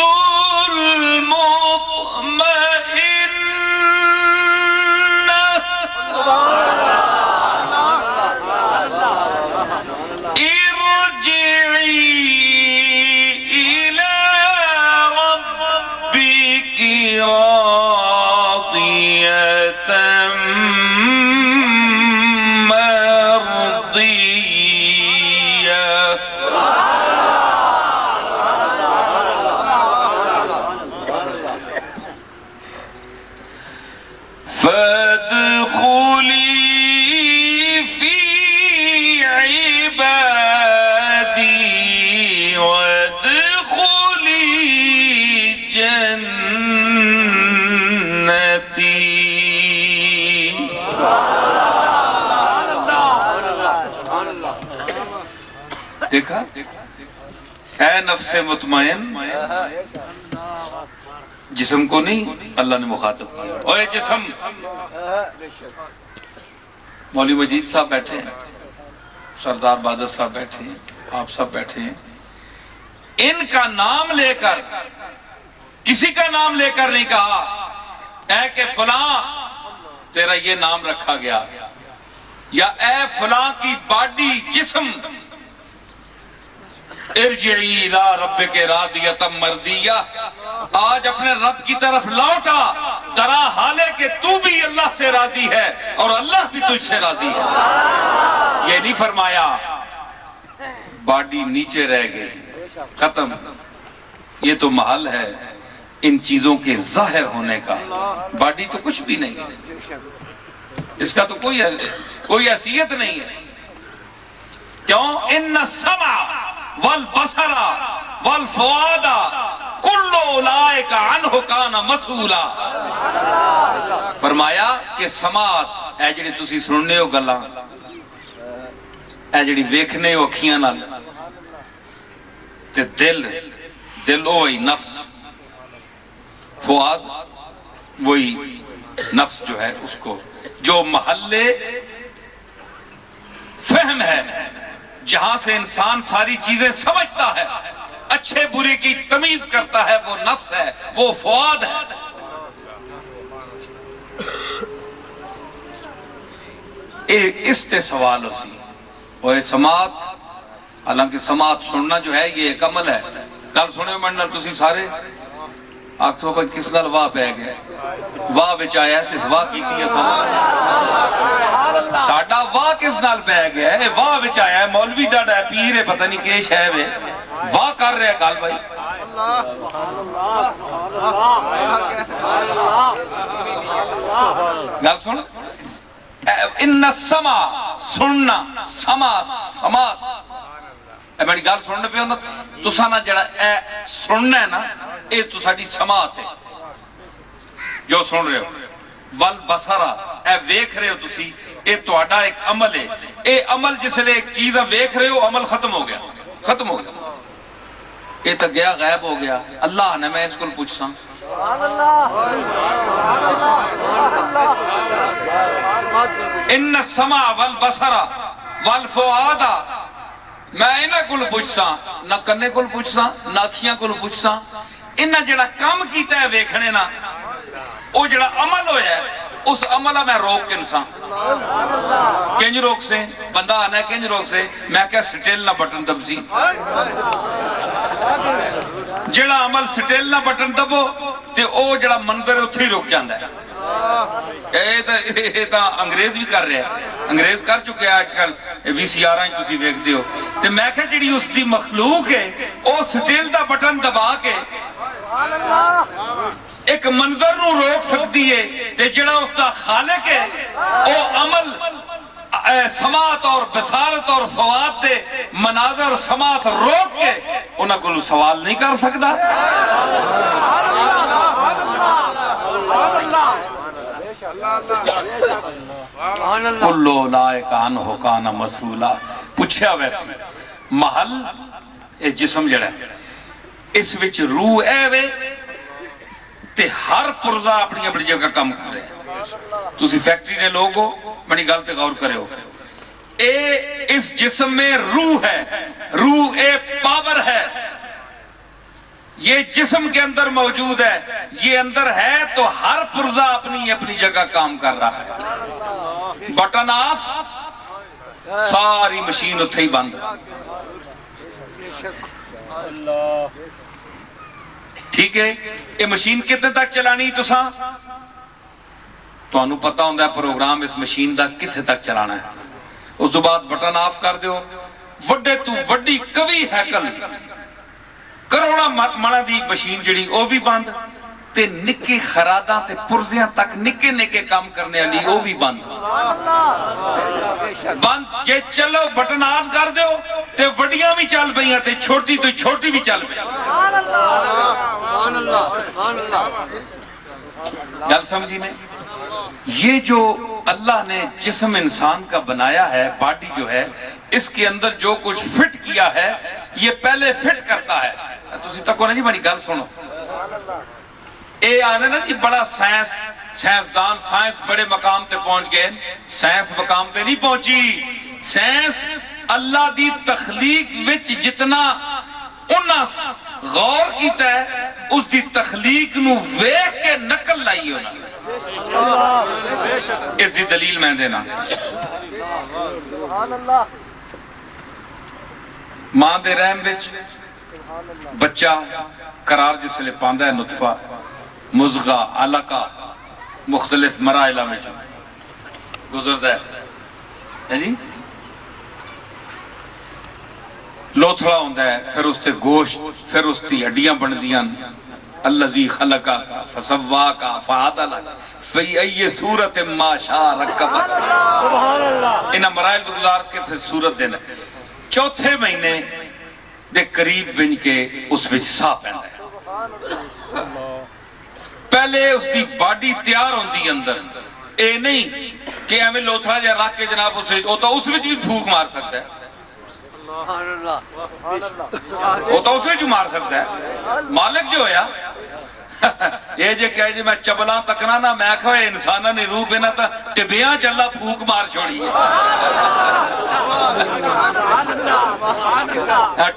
دیکھا؟ اے نفس مطمئن، جسم کو نہیں اللہ نے مخاطب کیا، اوے جسم۔ مولوی مجید صاحب بیٹھے ہیں، سردار بہادر صاحب بیٹھے ہیں، آپ سب بیٹھے ہیں، ان کا نام لے کر، کسی کا نام لے کر نہیں کہا اے کہ فلاں تیرا یہ نام رکھا گیا، یا اے فلاں کی باڈی جسم ارجعی الى ربک راضیۃ مرضیہ، آج اپنے رب کی طرف لوٹا، درا حالے کہ تو بھی اللہ سے راضی ہے اور اللہ بھی تجھ سے راضی ہے۔ یہ نہیں فرمایا باڈی نیچے رہ گئی، ختم، یہ تو محل ہے ان چیزوں کے ظاہر ہونے کا، باڈی تو کچھ بھی نہیں ہے، اس کا تو کوئی حیثیت نہیں ہے۔ کیوں؟ ان السمع والبصر والفؤاد کل اولئک عنہ کان مسئولا۔ فرمایا کہ سماعت اے جڑی تسی سننے ہو گلاں، اے جڑی ویکھنے ہو اکھیاں نال، تے دل وہی نفس، فؤاد وہی نفس جو ہے اس کو، جو محل فہم ہے، جہاں سے انسان ساری چیزیں سمجھتا ہے، اچھے برے کی تمیز کرتا ہے، وہ نفس ہے، وہ فؤاد ہے۔ اس تے سوال اسی وہ سماعت، حالانکہ سماعت سننا جو ہے یہ ایک عمل ہے۔ کل سنے منڈل تسی سارے آکھو بھائی کس نال واہ پہ گئے، واہ بچ آیا ہے، تس واہ کیتی ہے ساڑھا واہ کس نال پہ گیا ہے، واہ بچ آیا ہے، مولوی ڈاڑا ہے، پیر ہے، پتہ نہیں کہ شہ ہے، واہ کر رہے ہیں کال بھائی۔ گل سن، ان السمع سننا، سماعت، اے میری گل سننے پہ ہوندہ تو سانا جڑا اے سننا ہے نا، اے تو ساڑی سماعت ہے جو سن رہے ہو۔ والبصرہ اے ویکھ رہے ہو تسی، اے تو اڈا ایک عمل ہے، اے عمل جس لئے ایک چیزہ ویکھ رہے ہو، عمل ختم ہو گیا، اے تا گیا غائب ہو گیا۔ اللہ نے میں اس کو پوچھتا ہوں ان السمع والبصر والفؤاد، میں انہاں کو پوچھتا، نہ کنے کو پوچھتا، نہ اکھیاں کو پوچھتا، انہاں جڑا کام کیتا ہے ویکھنے نا، وہ جڑا عمل ہویا ہے اس عملہ میں روک کے انسان کنج روک سے بندہ آنا ہے کنج روک سے میں کہا سٹیل نہ بٹن دبزی جڑا عمل سٹیل نہ بٹن دبو تے او جڑا منظر اتھے ہی رک جاندہ ہے یہ تا انگریز بھی کر رہے ہیں انگریز کر چکے ہیں آج کل وی سی آر آئیں تسی دیکھ دیو تے میں کہا جڑی اس دی مخلوق ہے او سٹیل دا بٹن دبا کے ایک منظر نو روک سکتی ہے تے جڑا اس دا خالق ہے او عمل سماعت اور بصارت اور فواد دے مناظر سماعت روک کے انہاں کو سوال نہیں کر سکتا کلو لائق عنہ کان مسئولا پوچھا ویسے محل اے جسم جڑا ہے اس وچ روح اے وے تے ہر پرزہ اپنی اپنی جگہ کام کر رہے ہیں تسی فیکٹری نے لوگو بڑی گل تے غور کرے ہو اے اس جسم میں روح ہے روح اے پاور ہے یہ جسم کے اندر موجود ہے یہ اندر ہے تو ہر پرزہ اپنی اپنی جگہ کام کر رہا ہے بٹن آف ساری مشین اتھے ہی بند ٹھیک ہے یہ مشین کتنے تک چلانی تو ساں تو انہوں پتہ ہوندہ ہے پروگرام اس مشین دا کتنے تک چلانا ہے اس دو بعد بٹن آف کر دیو وڈے تو وڈی کوی ہیکل کروڑا منہ دی مشین جڑی او بھی بند تے نکے خراداں تے پرزیاں تک نکے نکے کام کرنے علی او بھی بند بند جے چلو بٹن آن کر دیو تے وڈیاں بھی چل بھئیاں تے چھوٹی تو چھوٹی بھی چل بھئیاں گل سمجھی نے یہ جو اللہ نے جسم انسان کا بنایا ہے باڈی جو ہے اس کے اندر جو کچھ فٹ کیا ہے یہ پہلے فٹ کرتا ہے تسی تکو نا جی بڑی گل سنو اے آنے نا جی بڑا سائنسدان سائنس بڑے مقام تے پہنچ گئے سائنس مقام تے نہیں پہنچی سائنس اللہ دی تخلیق وچ جتنا انہاں غور کیتا ہے اس دی تخلیق نو ویکھ کے نقل لائی ہونا اس دی دلیل میں دینا ماں دے رحم وچ بچہ قرار جس لئے پاندہ ہے نطفہ مزغہ علقہ مختلف مراحلہ میں جو گزردہ ہے جی لوتھڑا ہوندہ ہے پھر اس تے گوشت پھر اس تی ہڈیاں بن دیاں اللذی خلقہ کا فسوا کا فعادلہ فی ای صورت ما شاء رکبہ انہا مراحل گزار کے پھر صورت دینا چوتھے مہینے دے قریب بن کے اس وچ سا پہندا ہے پہلے اس دی باڈی تیار ہوندی اندر اے نہیں کہ ہمیں لوتھڑا جا رکھ کے جناب اس وچ بھی پھوک مار سکتا ہے ہوتا اس وچ بھی مار سکتا ہے مالک جو ہویا یہ جے کہے جی میں چبلاں تکنا نا میں کھوئے انسانہ نے روح بینا تا ٹبیاں چلا پھوک مار چھوڑی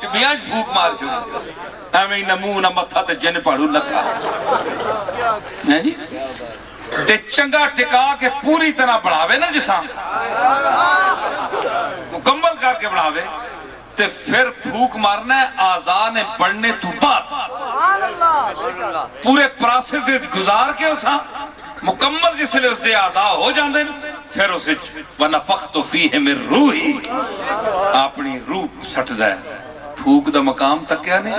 ٹبیاں پھوک مار چھوڑی ہمیں نمو نہ متھا تے جن پڑھو لتھا تے چنگا ٹکا کے پوری طرح بڑھاوے نا جساں مکمل کر کے بڑھاوے تے پھر پھوک مارنا ہے آزانے پڑھنے تو بعد پورے پراسس گزار کے اساں مکمل جس لئے اس دے آزا ہو جاندے پھر اسے وَنَفَخْتُ فِيهِ مِن رُوحِ اپنی روح سٹ دے پھوک دا مقام تک کیا نہیں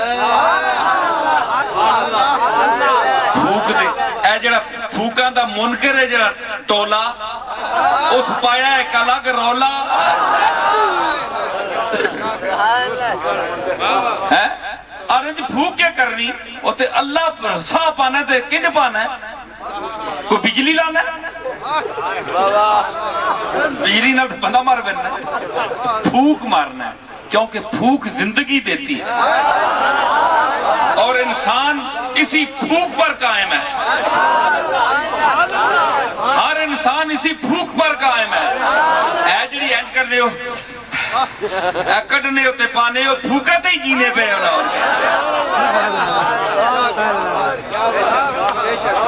پھوک دے اے جڑا پھوکاں دا منکر ہے جڑا ٹولا اس پایا ایک الگ رولا آرہے جی پھوک کیا کرنی وہ تے اللہ سا پانا ہے تے کنج پانا ہے کوئی بجلی لانا ہے بجلی نہ بندہ مار بننا ہے پھوک مارنا ہے کیونکہ پھوک زندگی دیتی ہے اور انسان اسی پھوک پر قائم ہے ہر انسان اسی پھوک پر قائم ہے اے جڑی اینڈ کر رہے ہو کڑنے ہوتے پانے ہو پھوکتے ہی جینے پہ ہونا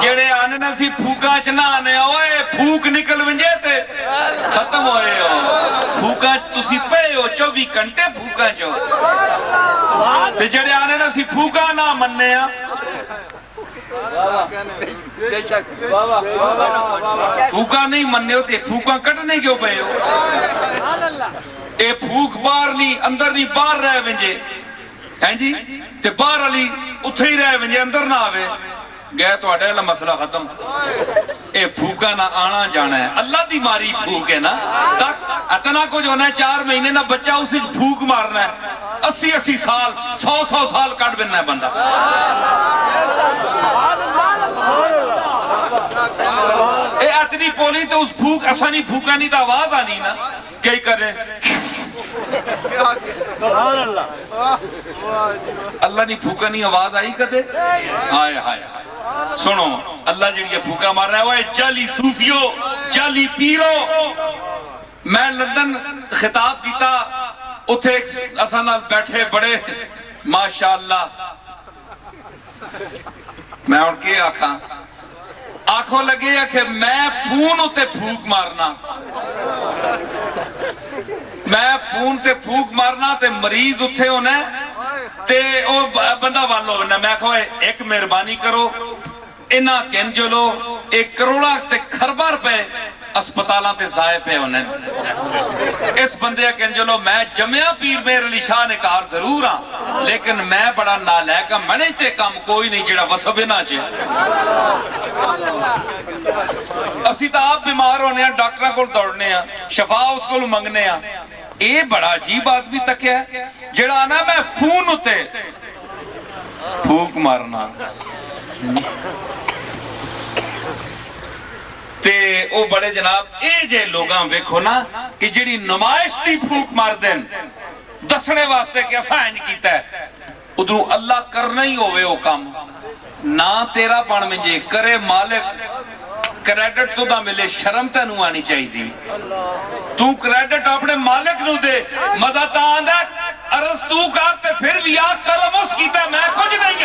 جڑے آنے نہ سی پھوکا چنا آنے اوئے پھوک نکل ونجے تے ختم ہوئے ہو پھوکا تسی پے ہو 24 گھنٹے پھوکا چو تے جڑے آنے نہ سی پھوکا نہ مننے ہاں پھوکا نہیں مننے ہوتے پھوکا کٹنے کیوں پے ہو اے پھوک باہر نہیں اندر نہیں باہر رہ ونجے ہیں جی تے باہر علی اتھے ہی رہ ونجے اندر نہ آوے گئے تو اڑے اللہ مسئلہ ختم اے پھوکا نہ آنا جانا ہے اللہ دی ماری پھوک ہے نا تک اتنا کو جو ہونا ہے 4 مہینے نہ بچہ اسی پھوک مارنا ہے 80 سال 100 سال کٹ بننا ہے بندہ اے اتنی پولی تو اس پھوک ایسا نہیں پھوکا نہیں تو آواز آنی نا کئی کر رہے اللہ نہیں پھوکا نہیں آواز آئی کدے ہائے ہائے سنو اللہ جڑی پھوکا مار رہا ہے وہ جعلی صوفیو جعلی پیرو میں لندن خطاب کیتا اتھے اسانا بیٹھے بڑے ماشاءاللہ میں ان کے آنکھوں لگے کہ میں فون ہوتے پھوک مارنا میں فون تے پھوک مارنا تے مریض اتھے ہونا تے او بندہ والو بننا میں کہو ایک مہربانی کرو انہا کینجلو 1 کروڑا تے خربہ روپے اسپتالاں تے ضائع پہ ہونے اس بندے کینجلو میں جمعہ پیر میر علی شاہ نے کار ضرور ہاں لیکن میں بڑا نالائق ہاں میں تے کام کوئی نہیں جڑا وسبے نہ چاہے اسی تا آپ بیمار ہونے ہیں ڈاکٹرہ کو دوڑنے ہیں شفا اس کو منگنے ہیں اے بڑا عجیب آدمی تک ہے جڑا آنا میں فون ہوتے پھوک مارنا تے او بڑے جناب اے جے لوگاں بیکھو نا کہ جڑی نمائش دی پھوک مار دین دسنے واسطے کہ ایسا انج کیتا ہے ادھروں اللہ کرنا ہی ہوئے او کام نہ تیرا پان میں جے کرے مالک کریڈٹ تو دا ملے شرم تے نو آنی چاہی دی تو کریڈٹ اپنے مالک نو دے مدد آندہ عرض تو کارتے پھر بھی آگ کرم اس کیتا ہے میں کچھ نہیں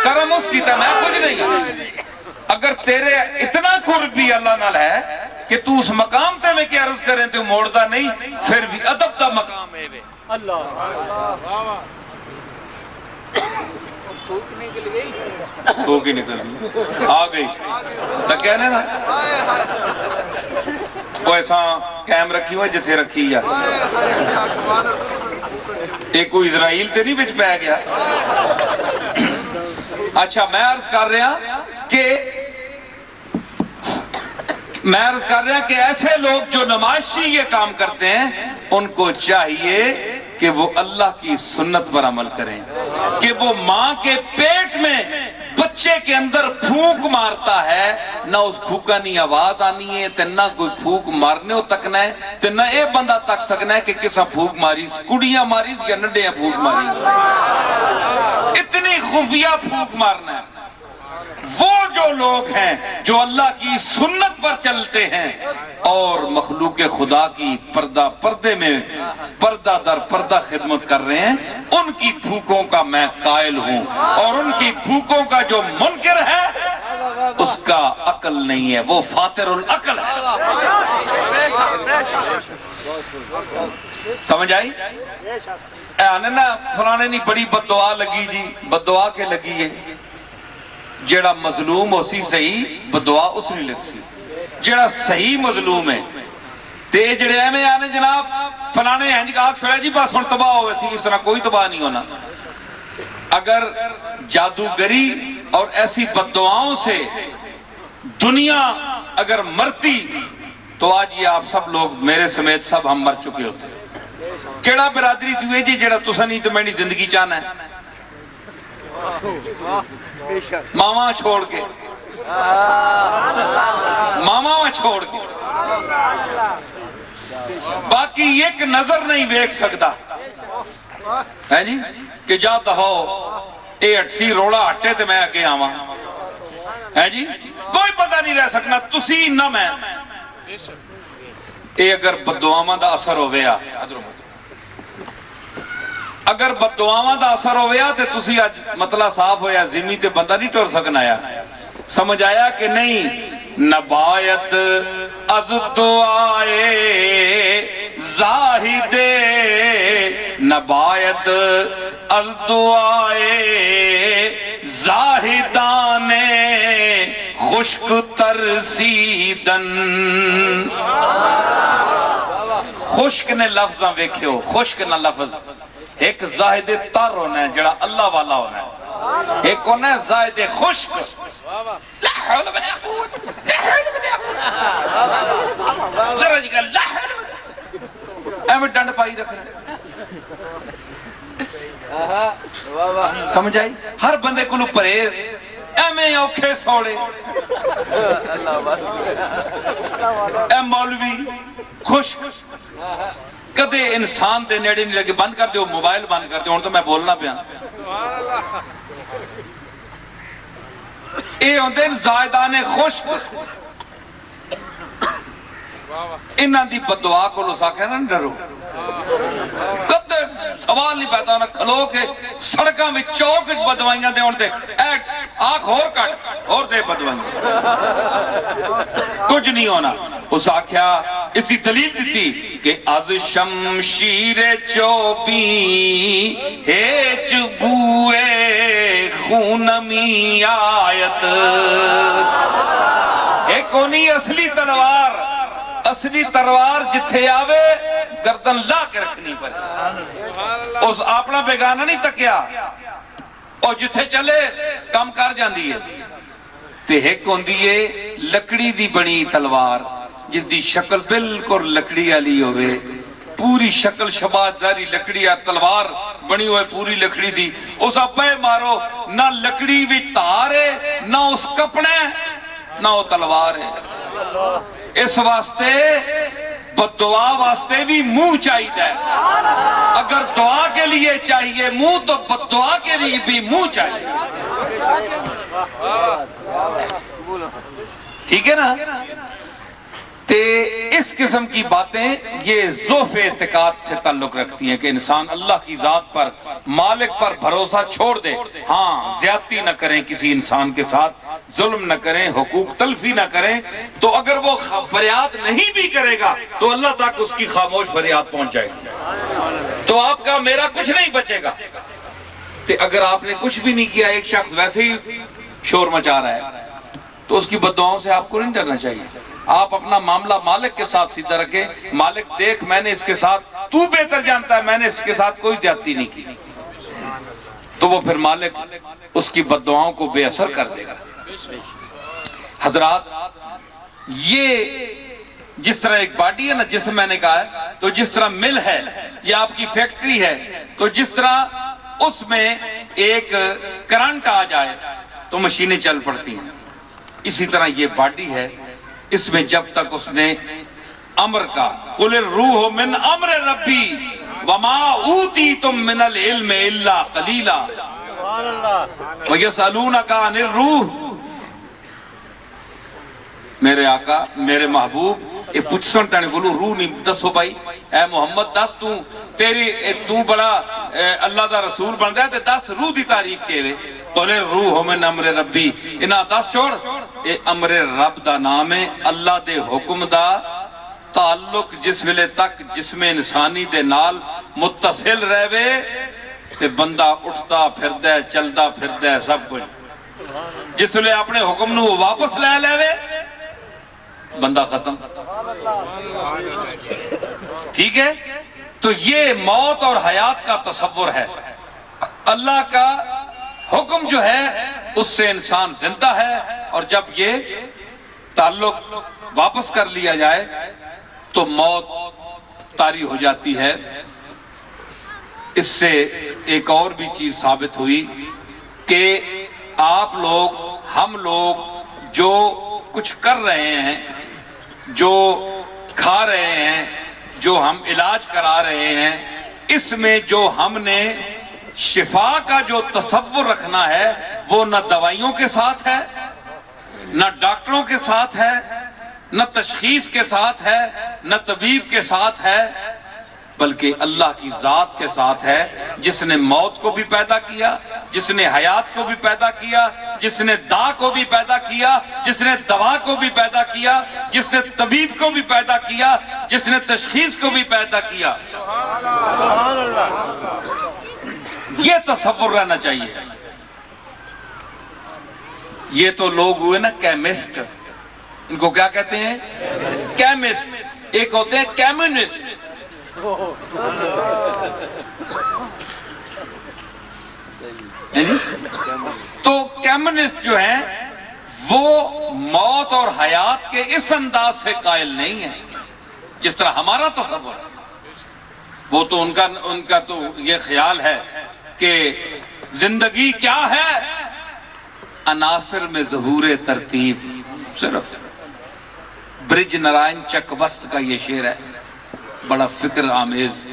کرم اس کیتا ہے میں کچھ نہیں اگر تیرے اتنا قرب بھی اللہ نال ہے کہ تو اس مقام تے میں کیا عرض کریں تو موڑدہ نہیں پھر بھی ادب دا مقام ہے اللہ پھوک ہی نکل گئی آ گئی تو کہنے نا وہ ایسا کیم رکھی ہوئے جتھے رکھی یا ایک کوئی اسرائیل تے نہیں بچ پہ گیا اچھا میں عرض کر رہا کہ ایسے لوگ جو نمائشی یہ کام کرتے ہیں ان کو چاہیے کہ وہ اللہ کی سنت پر عمل کریں کہ وہ ماں کے پیٹ میں بچے کے اندر پھونک مارتا ہے نہ اس پھوکا نہیں آواز آنی ہے تے نہ کوئی پھوک مارنے ہو تکنا ہے تے نہ اے بندہ تک سکنا ہے کہ کسا پھوک ماریس کڑیاں ماریس یا نڈیاں پھوک ماریس اتنی خفیہ پھوک مارنا ہے وہ جو لوگ ہیں جو اللہ کی سنت پر چلتے ہیں اور مخلوق خدا کی پردے میں پردہ در پردہ خدمت کر رہے ہیں ان کی پھوکوں کا میں قائل ہوں اور ان کی پھوکوں کا جو منکر ہے اس کا عقل نہیں ہے وہ فاتر العقل ہے سمجھ آئی اے آنے نا فلانے نہیں بڑی بددعا لگی جی بددعا کے لگی ہے جیڑا مظلوم ہو سی صحیح بدعا اس نہیں لگ سی جیڑا صحیح مظلوم ہے تے جڑے میں آنے جناب فلانے ہیں جی کہا چھوڑا جی بس ہن تباہ ہوئے سی اس طرح کوئی تباہ نہیں ہونا اگر جادوگری اور ایسی بددعاؤں سے دنیا اگر مرتی تو آج یہ آپ سب لوگ میرے سمیت سب ہم مر چکے ہوتے کیڑا برادری تھی جی جیڑا تسا نہیں تو میں نہیں زندگی چاہنا ہے ماما چھوڑ کے ماما چھوڑ کے باقی ایک نظر نہیں دیکھ سکتا ہے جی کہ جاتا ہو اے اٹسی روڑا ہٹے تے میں آگے آواں ہے جی کوئی پتہ نہیں رہ سکنا تسی نہ میں اے اگر بددعاواں دا اثر ہو گیا اگر بددعاواں دا اثر ہویا تے تسی اج مطلع صاف ہویا زمین تے بندہ نہیں ٹر سکنا آیا سمجھ آیا کہ نہیں نبایت از دعائے زاہدے نبایت از دعائے زاہدان خشک ترسیدن خشک نے لفظاں ویکھیو خشک نہ لفظ ایک زاہد تر ہونا ہے جڑا اللہ والا ہونا ہے ایک ہونا ہے زاہد خشک لا حول ولا قوت لا حول ولا قوت ذرا جگہ لا حول اے میں ڈنڈ پائی رکھ رہے سمجھ آئی ہر بندے کو پرہیز اے میں اوکھے سوڑے اے مولوی خشک کدے انسان دے نیڑے نہیں لگے بند کر دیو موبائل بند کر دیو ہن تو میں بولنا پیا اے ہوندے زائدان خشک انہاں دی بددعا کو لو ساکھے نہ ڈرو کدے سوال نہیں پیدا ہونا کھلو کے سڑکاں میں چوک بدوائیاں دے ہوندے آنکھ اور کٹ اور دے بدوائیاں کچھ نہیں ہونا اس آکھیا اسی دلیل دیتی کہ از شمشیر چوبی ہیچ بوئے خونمی آیت ایک کونی اصلی تلوار جتھے آوے گردن لا کے رکھنی پڑے اس اپنا بیگانہ نہیں تکیا اور جتھے چلے کم کر جاندی ہے تے ایک ہوندی ہے لکڑی دی بنی تلوار جس دی شکل بالکل لکڑی علی ہوئے پوری شکل شباہت داری لکڑی ہے تلوار بنی ہوئے پوری لکڑی دی اس اپنے مارو نہ لکڑی بھی تار ہے نہ اس کپڑے نہ وہ تلوار ہے اس واسطے بددعا واسطے بھی منہ چاہیے اگر دعا کے لیے چاہیے منہ تو بددعا کے لیے بھی منہ چاہیے ٹھیک ہے نا تے اس قسم کی باتیں یہ ضعف اعتقاد سے تعلق رکھتی ہیں کہ انسان اللہ کی ذات پر مالک پر بھروسہ چھوڑ دے ہاں زیادتی نہ کریں کسی انسان کے ساتھ ظلم نہ کریں حقوق تلفی نہ کریں تو اگر وہ فریاد نہیں بھی کرے گا تو اللہ تک اس کی خاموش فریاد پہنچ جائے گی تو آپ کا میرا کچھ نہیں بچے گا تے اگر آپ نے کچھ بھی نہیں کیا ایک شخص ویسے ہی شور مچا رہا ہے تو اس کی بددعاؤں سے آپ کو نہیں ڈرنا چاہیے آپ اپنا معاملہ مالک کے ساتھ سیدھا رکھیں مالک دیکھ میں نے اس کے ساتھ تو بہتر جانتا ہے میں نے اس کے ساتھ کوئی زیادتی نہیں کی تو وہ پھر مالک اس کی بددعاؤں کو بے اثر کر دے گا حضرات یہ جس طرح ایک باڈی ہے نا جسم میں نے کہا ہے تو جس طرح مل ہے یہ آپ کی فیکٹری ہے تو جس طرح اس میں ایک کرنٹ آ جائے تو مشینیں چل پڑتی ہیں اسی طرح یہ باڈی ہے اس میں جب تک اس نے امر کا قُلِ الرُّوحُ مِنْ أَمْرِ رَبِّي وَمَا أُوتِيتُم مِّنَ الْعِلْمِ إِلَّا قَلِيلًا وَيَسْأَلُونَكَ عَنِ الرُّوحِ میرے آقا میرے محبوب یہ پوچھسن تانے گلو روح نہیں دسو بھائی اے محمد دس تو بڑا اللہ دا رسول بن دے دس روح دی تعریف کے لئے قُلِ الرُّوحُ مِنْ أَمْرِ رَبِّي انہاں دس چھوڑ اے امر رب دا نام ہے اللہ دے حکم دا تعلق جس ویلے تک جسم انسانی دے نال متصل رہے تے بندہ اٹھتا پھردے چلدا پھردے سب کچھ جس ویلے اپنے حکم نو واپس لے لے بندہ ختم ٹھیک ہے تو یہ موت اور حیات کا تصور ہے اللہ کا حکم جو ہے اس سے انسان زندہ ہے اور جب یہ تعلق واپس کر لیا جائے تو موت طاری ہو جاتی ہے اس سے ایک اور بھی چیز ثابت ہوئی کہ آپ لوگ ہم لوگ جو کچھ کر رہے ہیں جو کھا رہے ہیں جو ہم علاج کرا رہے ہیں اس میں جو ہم نے شفا کا جو تصور رکھنا ہے وہ نہ دوائیوں کے ساتھ ہے نہ ڈاکٹروں کے ساتھ ہے نہ تشخیص کے ساتھ ہے نہ طبیب کے ساتھ ہے بلکہ اللہ کی ذات کے ساتھ ہے، جس نے موت کو بھی پیدا کیا، جس نے حیات کو بھی پیدا کیا، جس نے دا کو بھی پیدا کیا، جس نے دوا کو بھی پیدا کیا، جس نے طبیب کو بھی پیدا کیا، جس نے تشخیص کو بھی پیدا کیا۔ یہ تصور رہنا چاہیے۔ یہ تو لوگ ہوئے نا کیمسٹ، ان کو کیا کہتے ہیں؟ کیمسٹ۔ ایک ہوتے ہیں کیمونسٹ۔ تو کیمونسٹ جو ہیں وہ موت اور حیات کے اس انداز سے قائل نہیں ہیں جس طرح ہمارا تصور ہے۔ وہ تو ان کا تو یہ خیال ہے کہ زندگی کیا ہے؟ عناصر میں ظہور ترتیب۔ صرف برج نارائن چک وسط کا یہ شعر ہے، بڑا فکر آمیز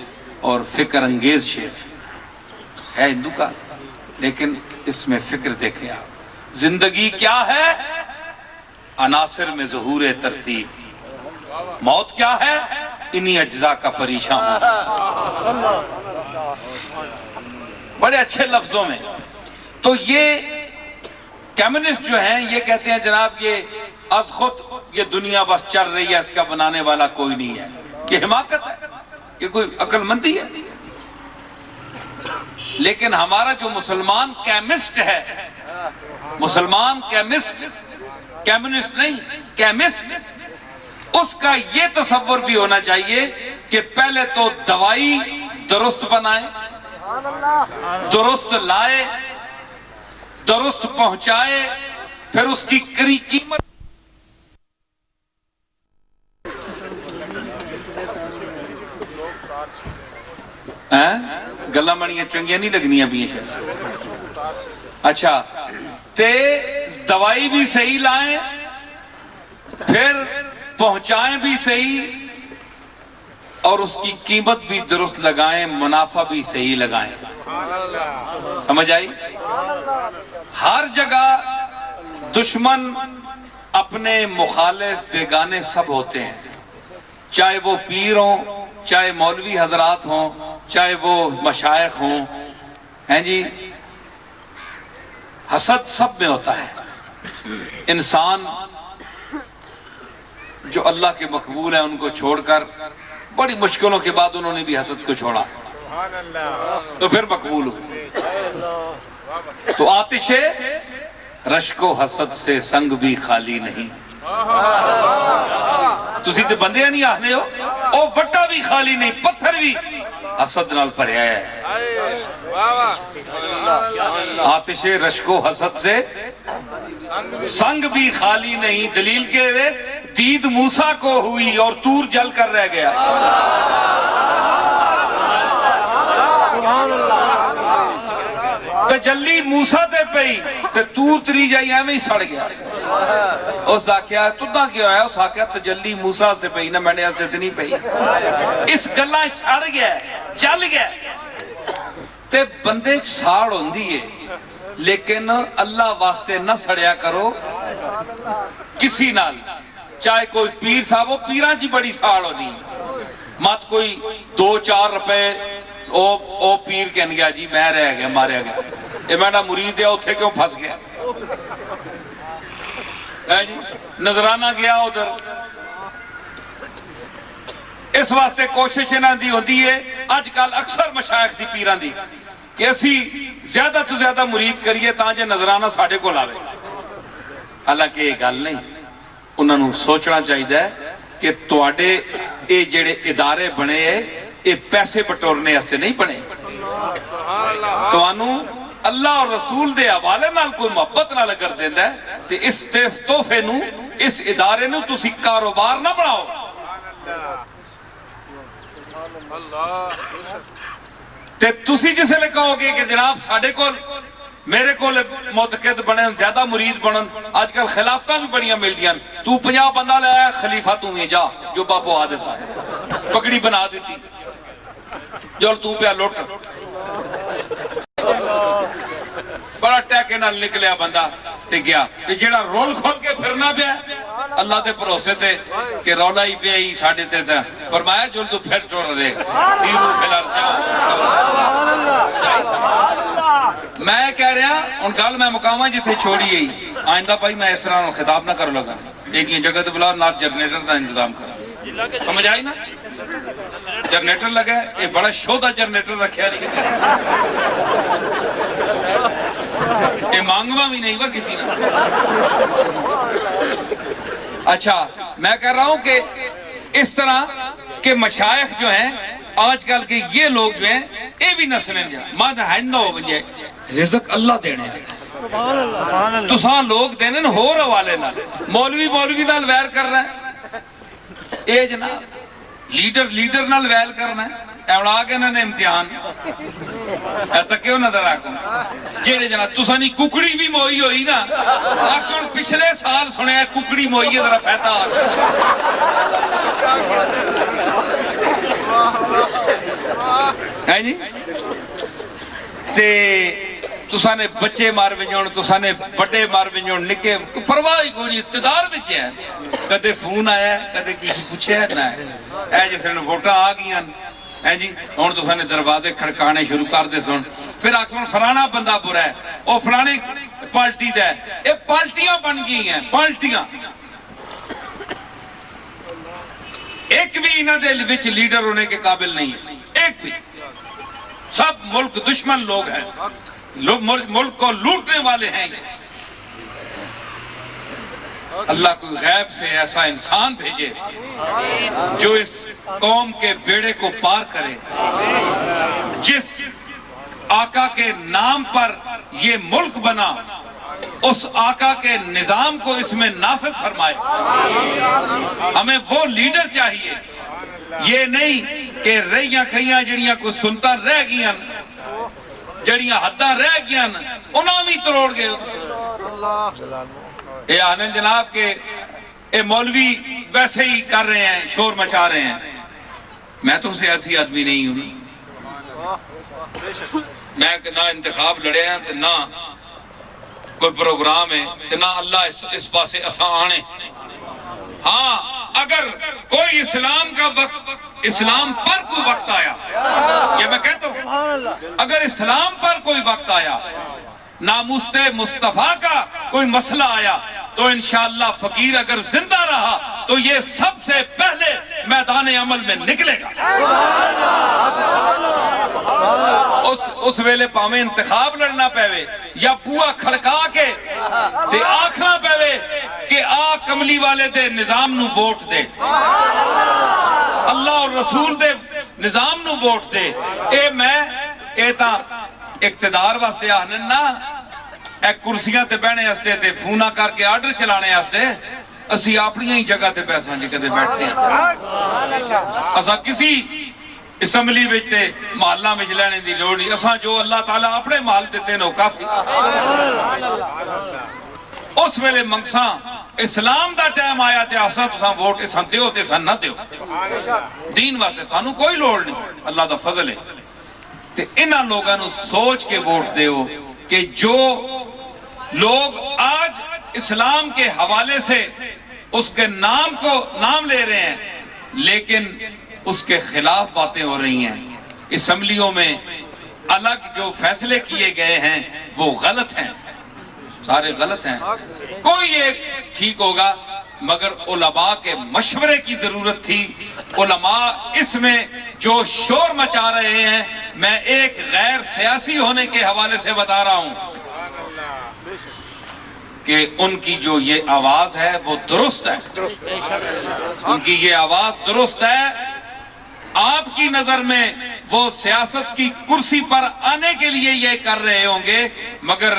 اور فکر انگیز شعر ہے ہندو کا، لیکن اس میں فکر دیکھیں آپ۔ زندگی کیا ہے؟ عناصر میں ظہور ترتیب۔ موت کیا ہے؟ انہی اجزاء کا پریشان۔ بڑے اچھے لفظوں میں۔ تو یہ کمیونسٹ جو ہیں یہ کہتے ہیں جناب یہ از خود یہ دنیا بس چل رہی ہے، اس کا بنانے والا کوئی نہیں ہے، یہ حماقت ہے، یہ کوئی عقل مندی ہے۔ لیکن ہمارا جو مسلمان کیمسٹ ہے، مسلمان کیمسٹ، کمیونسٹ نہیں، کیمسٹ، اس کا یہ تصور بھی ہونا چاہیے کہ پہلے تو دوائی درست بنائے، درست لائے، درست پہنچائے، پھر اس کی قیمت گلا منیاں چنگیاں نہیں لگنیاں بھی ہیں۔ اچھا تے دوائی بھی صحیح لائیں، پھر پہنچائیں بھی صحیح، اور اس کی قیمت بھی درست لگائیں، منافع بھی صحیح لگائیں۔ سمجھ آئی؟ ہر جگہ دشمن اپنے مخالف بیگانے سب ہوتے ہیں، چاہے وہ پیر ہوں، چاہے مولوی حضرات ہوں، چاہے وہ مشائخ ہوں، ہیں جی، حسد سب میں ہوتا ہے۔ انسان جو اللہ کے مقبول ہیں ان کو چھوڑ کر بڑی مشکلوں کے بعد انہوں نے بھی حسد کو چھوڑا تو پھر مقبول ہو۔ تو آتش رشک و حسد سے سنگ بھی خالی نہیں۔ تسی تے بندے نہیں آہنے ہو، او وٹا بھی خالی نہیں، پتھر بھی حسد نال بھریا ہے۔ آتش رشک و حسد سے سنگ بھی خالی نہیں۔ دلیل کے دید موسیٰ کو ہوئی اور تور جل کر رہ گیا۔ تجلی موسیٰ تے پئی تے تور تری جائی ہمیں ہی سڑ گیا۔ اس آکھیا تو دا کیا ہے؟ اس آکھیا تجلی موسیٰ سے پئی نہ میں نے ایسے سے نہیں پئی، اس گلہ سڑ گیا، جل گیا۔ تے بندے ساڑ ہوندی ہے، لیکن اللہ واسطے نہ سڑیا کرو کسی نال، چاہے کوئی پیر صاحب ہو، پیران جی بڑی ساڑ ہونی، مت کوئی 2-4 روپے او پیر کہن گیا جی میں رہ گیا ماریا گیا، یہ میڈا مرید ہے اتھے کیوں پھنس گیا، نظرانہ گیا ادھر۔ اس واسطے کوشش نہ دی ہوندی ہے آج کل اکثر مشائخ دی پیران دی کہ اسی زیادہ تو زیادہ مرید کریے تاں جے نظرانہ ساڑھے کو لاوے۔ حالانکہ یہ گل نہیں، انہوں نے سوچنا چاہیے کہ تواڈے اے جڑے ادارے بنے اے پیسے بٹورنے ایسے نہیں بنے، تو انہوں اللہ اور رسول دے حوالے نال کوئی محبت نہ لگر دیندہ ہے تے اس تحفے نو اس ادارے نو تسی کاروبار نہ بناؤ۔ تے تسی جسے لے کہو گے کہ جناب ساڑھے کول میرے کول معتقد بنے زیادہ مرید بنن، آج کل خلافتہ بھی بڑیاں مل دیاں، تو 50 بندہ لے آیا خلیفہ تو میں جا جو باپو آدھتا ہے پکڑی بنا دیتی جو تو پہ لوٹ بڑا ٹیکے نال نکلیا بندہ تے گیا تے جیڑا رول کھول کے پھرنا پیا اللہ دے بھروسے تے کہ رولا ہی پہ ہی ساڑھے تے تھا فرمایا جل تو پھر ٹوڑ رہے سیرو پھلار جاؤ میں کہہ رہا ان گل میں مقامہ جتھے چھوڑی گئی آئندہ بھائی میں اس طرح خطاب نہ کرو لگا ایک یہ جگہ تے بلا نہ جنریٹر دا انتظام کرا سمجھ آئی نا جنریٹر لگا ہے یہ بڑا شودہ جنریٹر رکھیا نہیں یہ مانگوا بھی نہیں ہوا کسی نے اچھا میں کہہ رہا ہوں کہ اس طرح کہ مشائخ جو ہیں آج کل کے یہ لوگ جو ہیں یہ بھی نسلیں جا ماں ہائندہ ہو بجے رزق اللہ دینے ہیں تو ساں لوگ دینے ہو روالے نہ مولوی نال ویر کر رہا ہے اے جناب لیڈر نال ویل کرنا ہے ایوڑا آگے نہ نے امتحان ایتا کیوں نظر آکوں جیڑے جناب تسانی ککڑی بھی موئی ہوئی نا آکھوں پچھلے سال سنے ہیں ککڑی موئی ہے ذرا فیتا ہے جی تے تسانے بچے مار بنجون تسانے بڑے مار بنجون نکے پرواہی کوئی اقتدار بچے ہیں کدے فون آیا ہے کدے کسی پوچھے ہے نہ ہے اے جیسے نے ووٹا آ گیا ہے جی اور تسانے دروازے کھڑکانے شروع کر دے سن پھر آکسون فلانا بندہ برا ہے او فلانے پالٹی دا ہے یہ پالٹیاں بن گئی ہیں پالٹیاں ایک بھی انہاں دے وچ لیڈر ہونے کے قابل نہیں ہے ایک بھی سب ملک دشمن لوگ ہیں ملک کو لوٹنے والے ہیں اللہ کو غیب سے ایسا انسان بھیجے جو اس قوم کے بیڑے کو پار کرے جس آقا کے نام پر یہ ملک بنا اس آقا کے نظام کو اس میں نافذ فرمائے ہمیں وہ لیڈر چاہیے یہ نہیں کہ رہیاں کھیاں جڑیاں کو سنتا رہ گیاں جڑیاں حداں رہ گیاں انہاں بھی تروڑ گئے اے آنند جناب کے اے مولوی ویسے ہی کر رہے ہیں شور مچا رہے ہیں میں تو سیاسی آدمی نہیں ہوں میں نہ انتخاب لڑے ہیں نہ کوئی پروگرام ہے نہ اللہ اس پاسے اساں آنے ہاں اگر کوئی اسلام کا وقت اسلام پر کوئی وقت آیا یہ میں کہتا ہوں اگر اسلام پر کوئی وقت آیا ناموس مصطفیٰ کا کوئی مسئلہ آیا تو انشاءاللہ فقیر اگر زندہ رہا تو یہ سب سے پہلے میدان عمل میں نکلے گا اس ویلے پاہمیں انتخاب لڑنا پہوے یا بوا کھڑکا کے تے آکھنا پہوے کہ آ کملی والے دے نظام نو ووٹ دے اللہ اور رسول دے نظام نو ووٹ دے اے میں اے تا اقتدار واسطے آہنن نا اے کرسیاں تے بہنے ہستے تے فونا کر کے آرڈر چلانے ہستے اسی اپنی ہی جگہ تے پیسہ جگہ تے بیٹھے ہیں اسا کسی اسمبلی بیچتے محلہ میں جلانے دی لوڑی اسا جو اللہ تعالیٰ اپنے محل دیتے نو کافی اس ویلے منگساں اسلام دا ٹائم آیا تے آسا تو ساں ووٹ اساں دیو تے ساں نہ دیو دین واسطے سانو کوئی لوڑ نہیں اللہ دا فضل ہے تے انہاں لوگاں نو سوچ کے ووٹ دیو کہ جو لوگ آج اسلام کے حوالے سے اس کے نام لے رہے ہیں لیکن اس کے خلاف باتیں ہو رہی ہیں اسمبلیوں میں الگ جو فیصلے کیے گئے ہیں وہ غلط ہیں سارے غلط ہیں کوئی ایک ٹھیک ہوگا مگر علماء کے مشورے کی ضرورت تھی علماء اس میں جو شور مچا رہے ہیں میں ایک غیر سیاسی ہونے کے حوالے سے بتا رہا ہوں کہ ان کی جو یہ آواز ہے وہ درست ہے ان کی یہ آواز درست ہے آپ کی نظر میں وہ سیاست کی کرسی پر آنے کے لیے یہ کر رہے ہوں گے مگر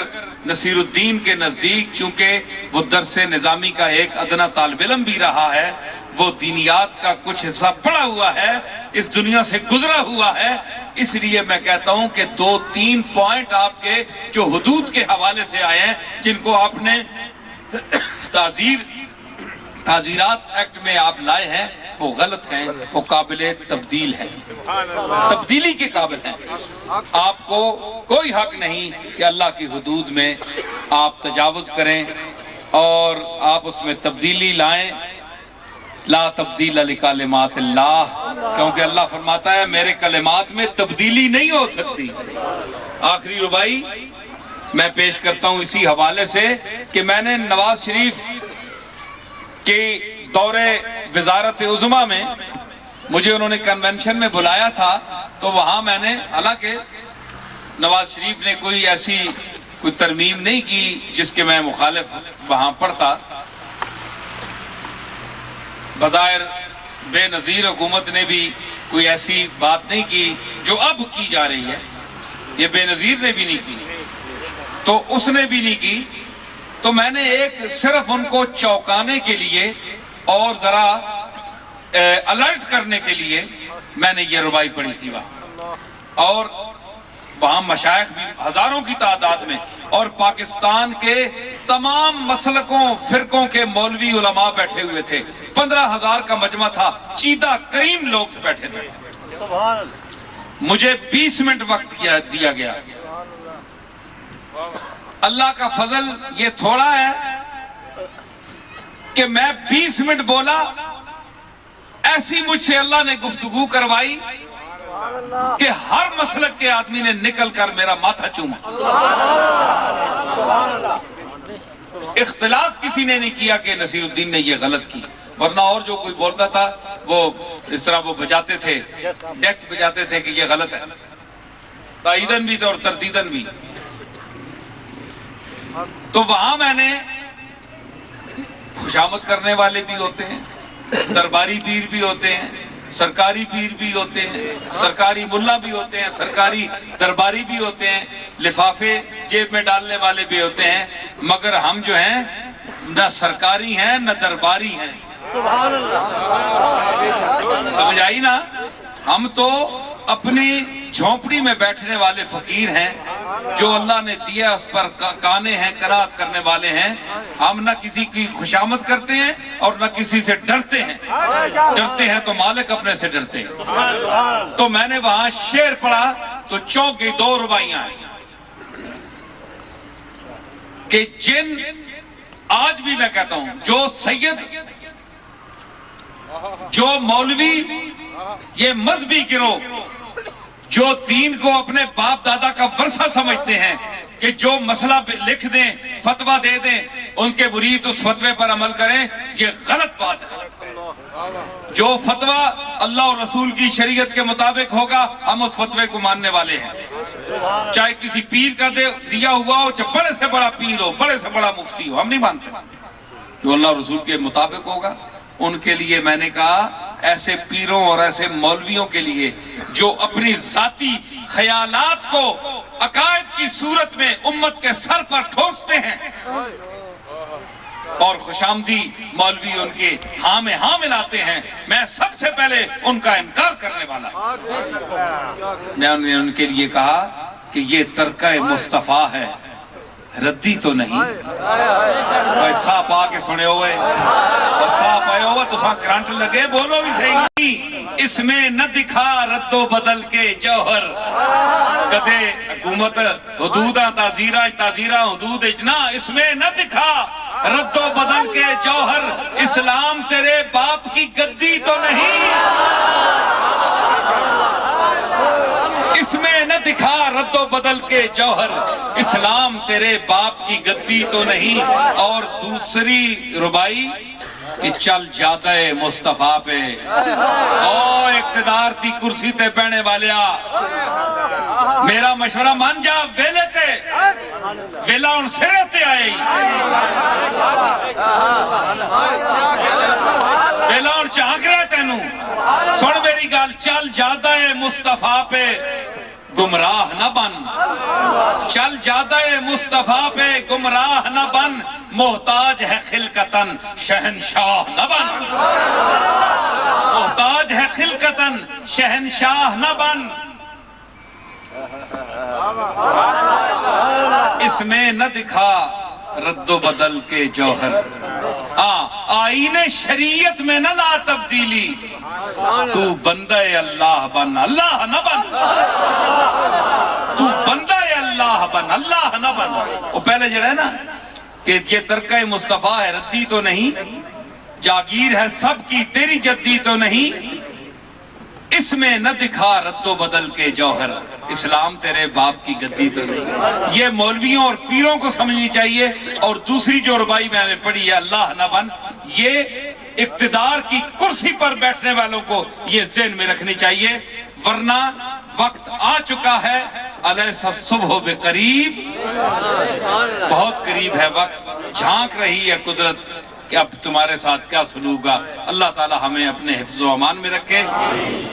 نصیر الدین کے نزدیک چونکہ وہ درس نظامی کا ایک ادنا طالب علم بھی رہا ہے وہ دینیات کا کچھ حصہ پڑا ہوا ہے اس دنیا سے گزرا ہوا ہے اس لیے میں کہتا ہوں کہ 2-3 پوائنٹ آپ کے جو حدود کے حوالے سے آئے ہیں جن کو آپ نے تعزیرات ایکٹ میں آپ لائے ہیں وہ غلط ہیں وہ قابل تبدیل ہیں تبدیلی کے قابل ہیں آپ کو کوئی حق نہیں کہ اللہ کی حدود میں آپ تجاوز کریں اور آپ اس میں تبدیلی لائیں. لا تبدیل لکلمات اللہ، کیونکہ اللہ فرماتا ہے میرے کلمات میں تبدیلی نہیں ہو سکتی. آخری ربائی میں پیش کرتا ہوں اسی حوالے سے کہ میں نے نواز شریف کے دورے وزارت عظمیٰ میں مجھے انہوں نے کنونشن میں بلایا تھا، تو وہاں میں نے، حالانکہ نواز شریف نے کوئی ایسی کوئی ترمیم نہیں کی جس کے میں مخالف وہاں پڑھتا، بظاہر بے نظیر حکومت نے بھی کوئی ایسی بات نہیں کی جو اب کی جا رہی ہے، یہ بے نظیر نے بھی نہیں کی تو اس نے بھی نہیں کی. تو میں نے ایک صرف ان کو چوکانے کے لیے اور ذرا الرٹ کرنے کے لیے میں نے یہ ربائی پڑھی تھی وہاں، اور وہاں مشائخ بھی ہزاروں کی تعداد میں اور پاکستان کے تمام مسلکوں فرقوں کے مولوی علماء بیٹھے ہوئے تھے. 15,000 کا مجمع تھا، چیدہ کریم لوگ بیٹھے تھے. مجھے 20 منٹ وقت دیا گیا. اللہ کا فضل یہ تھوڑا ہے کہ میں 20 منٹ بولا، ایسی مجھ سے اللہ نے گفتگو کروائی کہ ہر مسلک کے آدمی نے نکل کر میرا ماتھا چوما. اختلاف کسی نے نہیں کیا کہ نصیر الدین نے یہ غلط کی، ورنہ اور جو کوئی بولتا تھا وہ اس طرح وہ بجاتے تھے، ڈیکس بجاتے تھے کہ یہ غلط ہے، تائیدن بھی اور تردیدن بھی. تو وہاں میں نے خوشامد کرنے والے بھی ہوتے ہیں، درباری پیر بھی ہوتے ہیں، سرکاری پیر بھی ہوتے ہیں، سرکاری ملا بھی ہوتے ہیں، سرکاری درباری بھی ہوتے ہیں، لفافے جیب میں ڈالنے والے بھی ہوتے ہیں، مگر ہم جو ہیں نہ سرکاری ہیں نہ درباری ہیں. سمجھ آئی نا؟ ہم تو اپنی جھونپڑی میں بیٹھنے والے فقیر ہیں، جو اللہ نے دیا اس پر کانے ہیں، قناعت کرنے والے ہیں. ہم نہ کسی کی خوشامد کرتے ہیں اور نہ کسی سے ڈرتے ہیں. ڈرتے ہیں تو مالک اپنے سے ڈرتے ہیں. تو میں نے وہاں شعر پڑھا تو چونک گئی. 2 ربائیاں ہیں کہ جن، آج بھی میں کہتا ہوں، جو سید، جو مولوی، یہ مذہبی گروہ جو دین کو اپنے باپ دادا کا ورثہ سمجھتے ہیں کہ جو مسئلہ لکھ دیں، فتویٰ دے دیں، ان کے مرید اس فتوے پر عمل کریں، یہ غلط بات ہے. جو فتویٰ اللہ اور رسول کی شریعت کے مطابق ہوگا ہم اس فتوے کو ماننے والے ہیں، چاہے کسی پیر کا دیا ہوا ہو، چاہے بڑے سے بڑا پیر ہو، بڑے سے بڑا مفتی ہو، ہم نہیں مانتے. جو اللہ اور رسول کے مطابق ہوگا ان کے لیے میں نے کہا، ایسے پیروں اور ایسے مولویوں کے لیے جو اپنی ذاتی خیالات کو عقائد کی صورت میں امت کے سر پر ٹھوستے ہیں اور خوشامدی مولوی ان کے ہاں میں ہاں ملاتے ہیں، میں سب سے پہلے ان کا انکار کرنے والا. میں نے ان کے لیے کہا کہ یہ ترکہ مصطفیٰ ہے، ردی تو نہیں. ساپ آ کے سنے ہوئے، ساپ آئے ہوئے تو ساں کرانٹ لگے، بولو بھی صحیح. اس میں نہ دکھا رد و بدل کے جوہر. کدے حکومت حدودہ تعزیرہ حدود اجنا، اس میں نہ دکھا رد و بدل کے جوہر. اسلام تیرے باپ کی گدی تو نہیں، اس میں نہ دکھا رد و بدل کے جوہر. اسلام تیرے باپ کی گدی تو نہیں. اور دوسری ربائی کہ چل جاتا ہے مصطفیٰ پہ، او اقتدار دی کرسی تے بہنے والیا، میرا مشورہ مان جا. ویلے تے ویلا ان سرے تے آئے، ویلا ان چاک رہے تینوں. سن میری گال، چل جاتا ہے مصطفیٰ پہ گمراہ نہ بن. چل جاتا ہے مصطفیٰ پہ گمراہ نہ بن. محتاج ہے خلقتاً شہنشاہ نہ بن. محتاج ہے خلقتاً شہنشاہ نہ بن. اس میں نہ دکھا رد و بدل کے جوہر. آئین شریعت میں نہ لا تبدیلی. تو بندہ اللہ بن، اللہ نہ بن. تو بندہ اللہ بن، اللہ نہ بن. وہ پہلے جڑا ہے نا کہ یہ ترکہ مصطفیٰ ہے ردی تو نہیں، جاگیر ہے سب کی تیری جدی تو نہیں، اس میں نہ دکھا رد و بدل کے جوہر، اسلام تیرے باپ کی گدی تو نہیں۔ یہ مولویوں اور پیروں کو سمجھنی چاہیے۔ اور دوسری جو ربائی میں نے پڑھی ہے اللہ نہ بن، یہ اقتدار کی کرسی پر بیٹھنے والوں کو یہ ذہن میں رکھنی چاہیے، ورنہ وقت آ چکا ہے، الیس الصبح بقریب، بہت قریب ہے وقت، جھانک رہی ہے قدرت کہ اب تمہارے ساتھ کیا سلوک گا۔ اللہ تعالی ہمیں اپنے حفظ و امان میں رکھے۔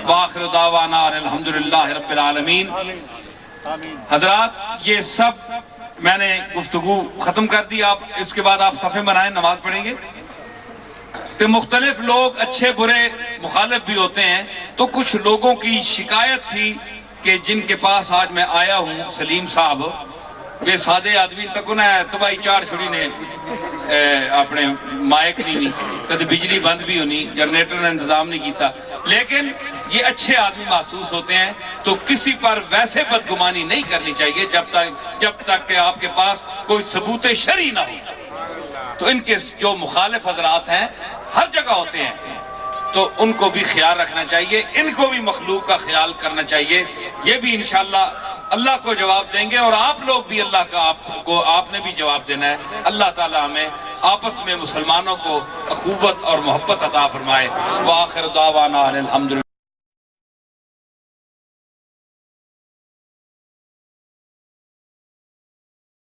وآخر دعوانا الحمدللہ رب العالمین۔ حضرات یہ سب میں نے گفتگو ختم کر دی، آپ اس کے بعد آپ صفحے بنائیں، نماز پڑھیں گے۔ کہ مختلف لوگ اچھے برے مخالف بھی ہوتے ہیں، تو کچھ لوگوں کی شکایت تھی کہ جن کے پاس آج میں آیا ہوں، سلیم صاحب بے سادے آدمی تک انہیں تباہی چار چھوڑی نے اپنے مائک نہیں ہوئی، کدی بجلی بند بھی ہونی، جنریٹر نے انتظام نہیں کیتا، لیکن یہ اچھے آدمی محسوس ہوتے ہیں، تو کسی پر ویسے بدگمانی نہیں کرنی چاہیے جب تک کہ آپ کے پاس کوئی ثبوت شرعی نہ ہو۔ تو ان کے جو مخالف حضرات ہیں ہر جگہ ہوتے ہیں، تو ان کو بھی خیال رکھنا چاہیے، ان کو بھی مخلوق کا خیال کرنا چاہیے۔ یہ بھی انشاءاللہ اللہ کو جواب دیں گے، اور آپ لوگ بھی اللہ کا آپ نے بھی جواب دینا ہے۔ اللہ تعالی ہمیں آپس میں مسلمانوں کو اخوت اور محبت عطا فرمائے۔ وآخر دعوانا الحمدللہ۔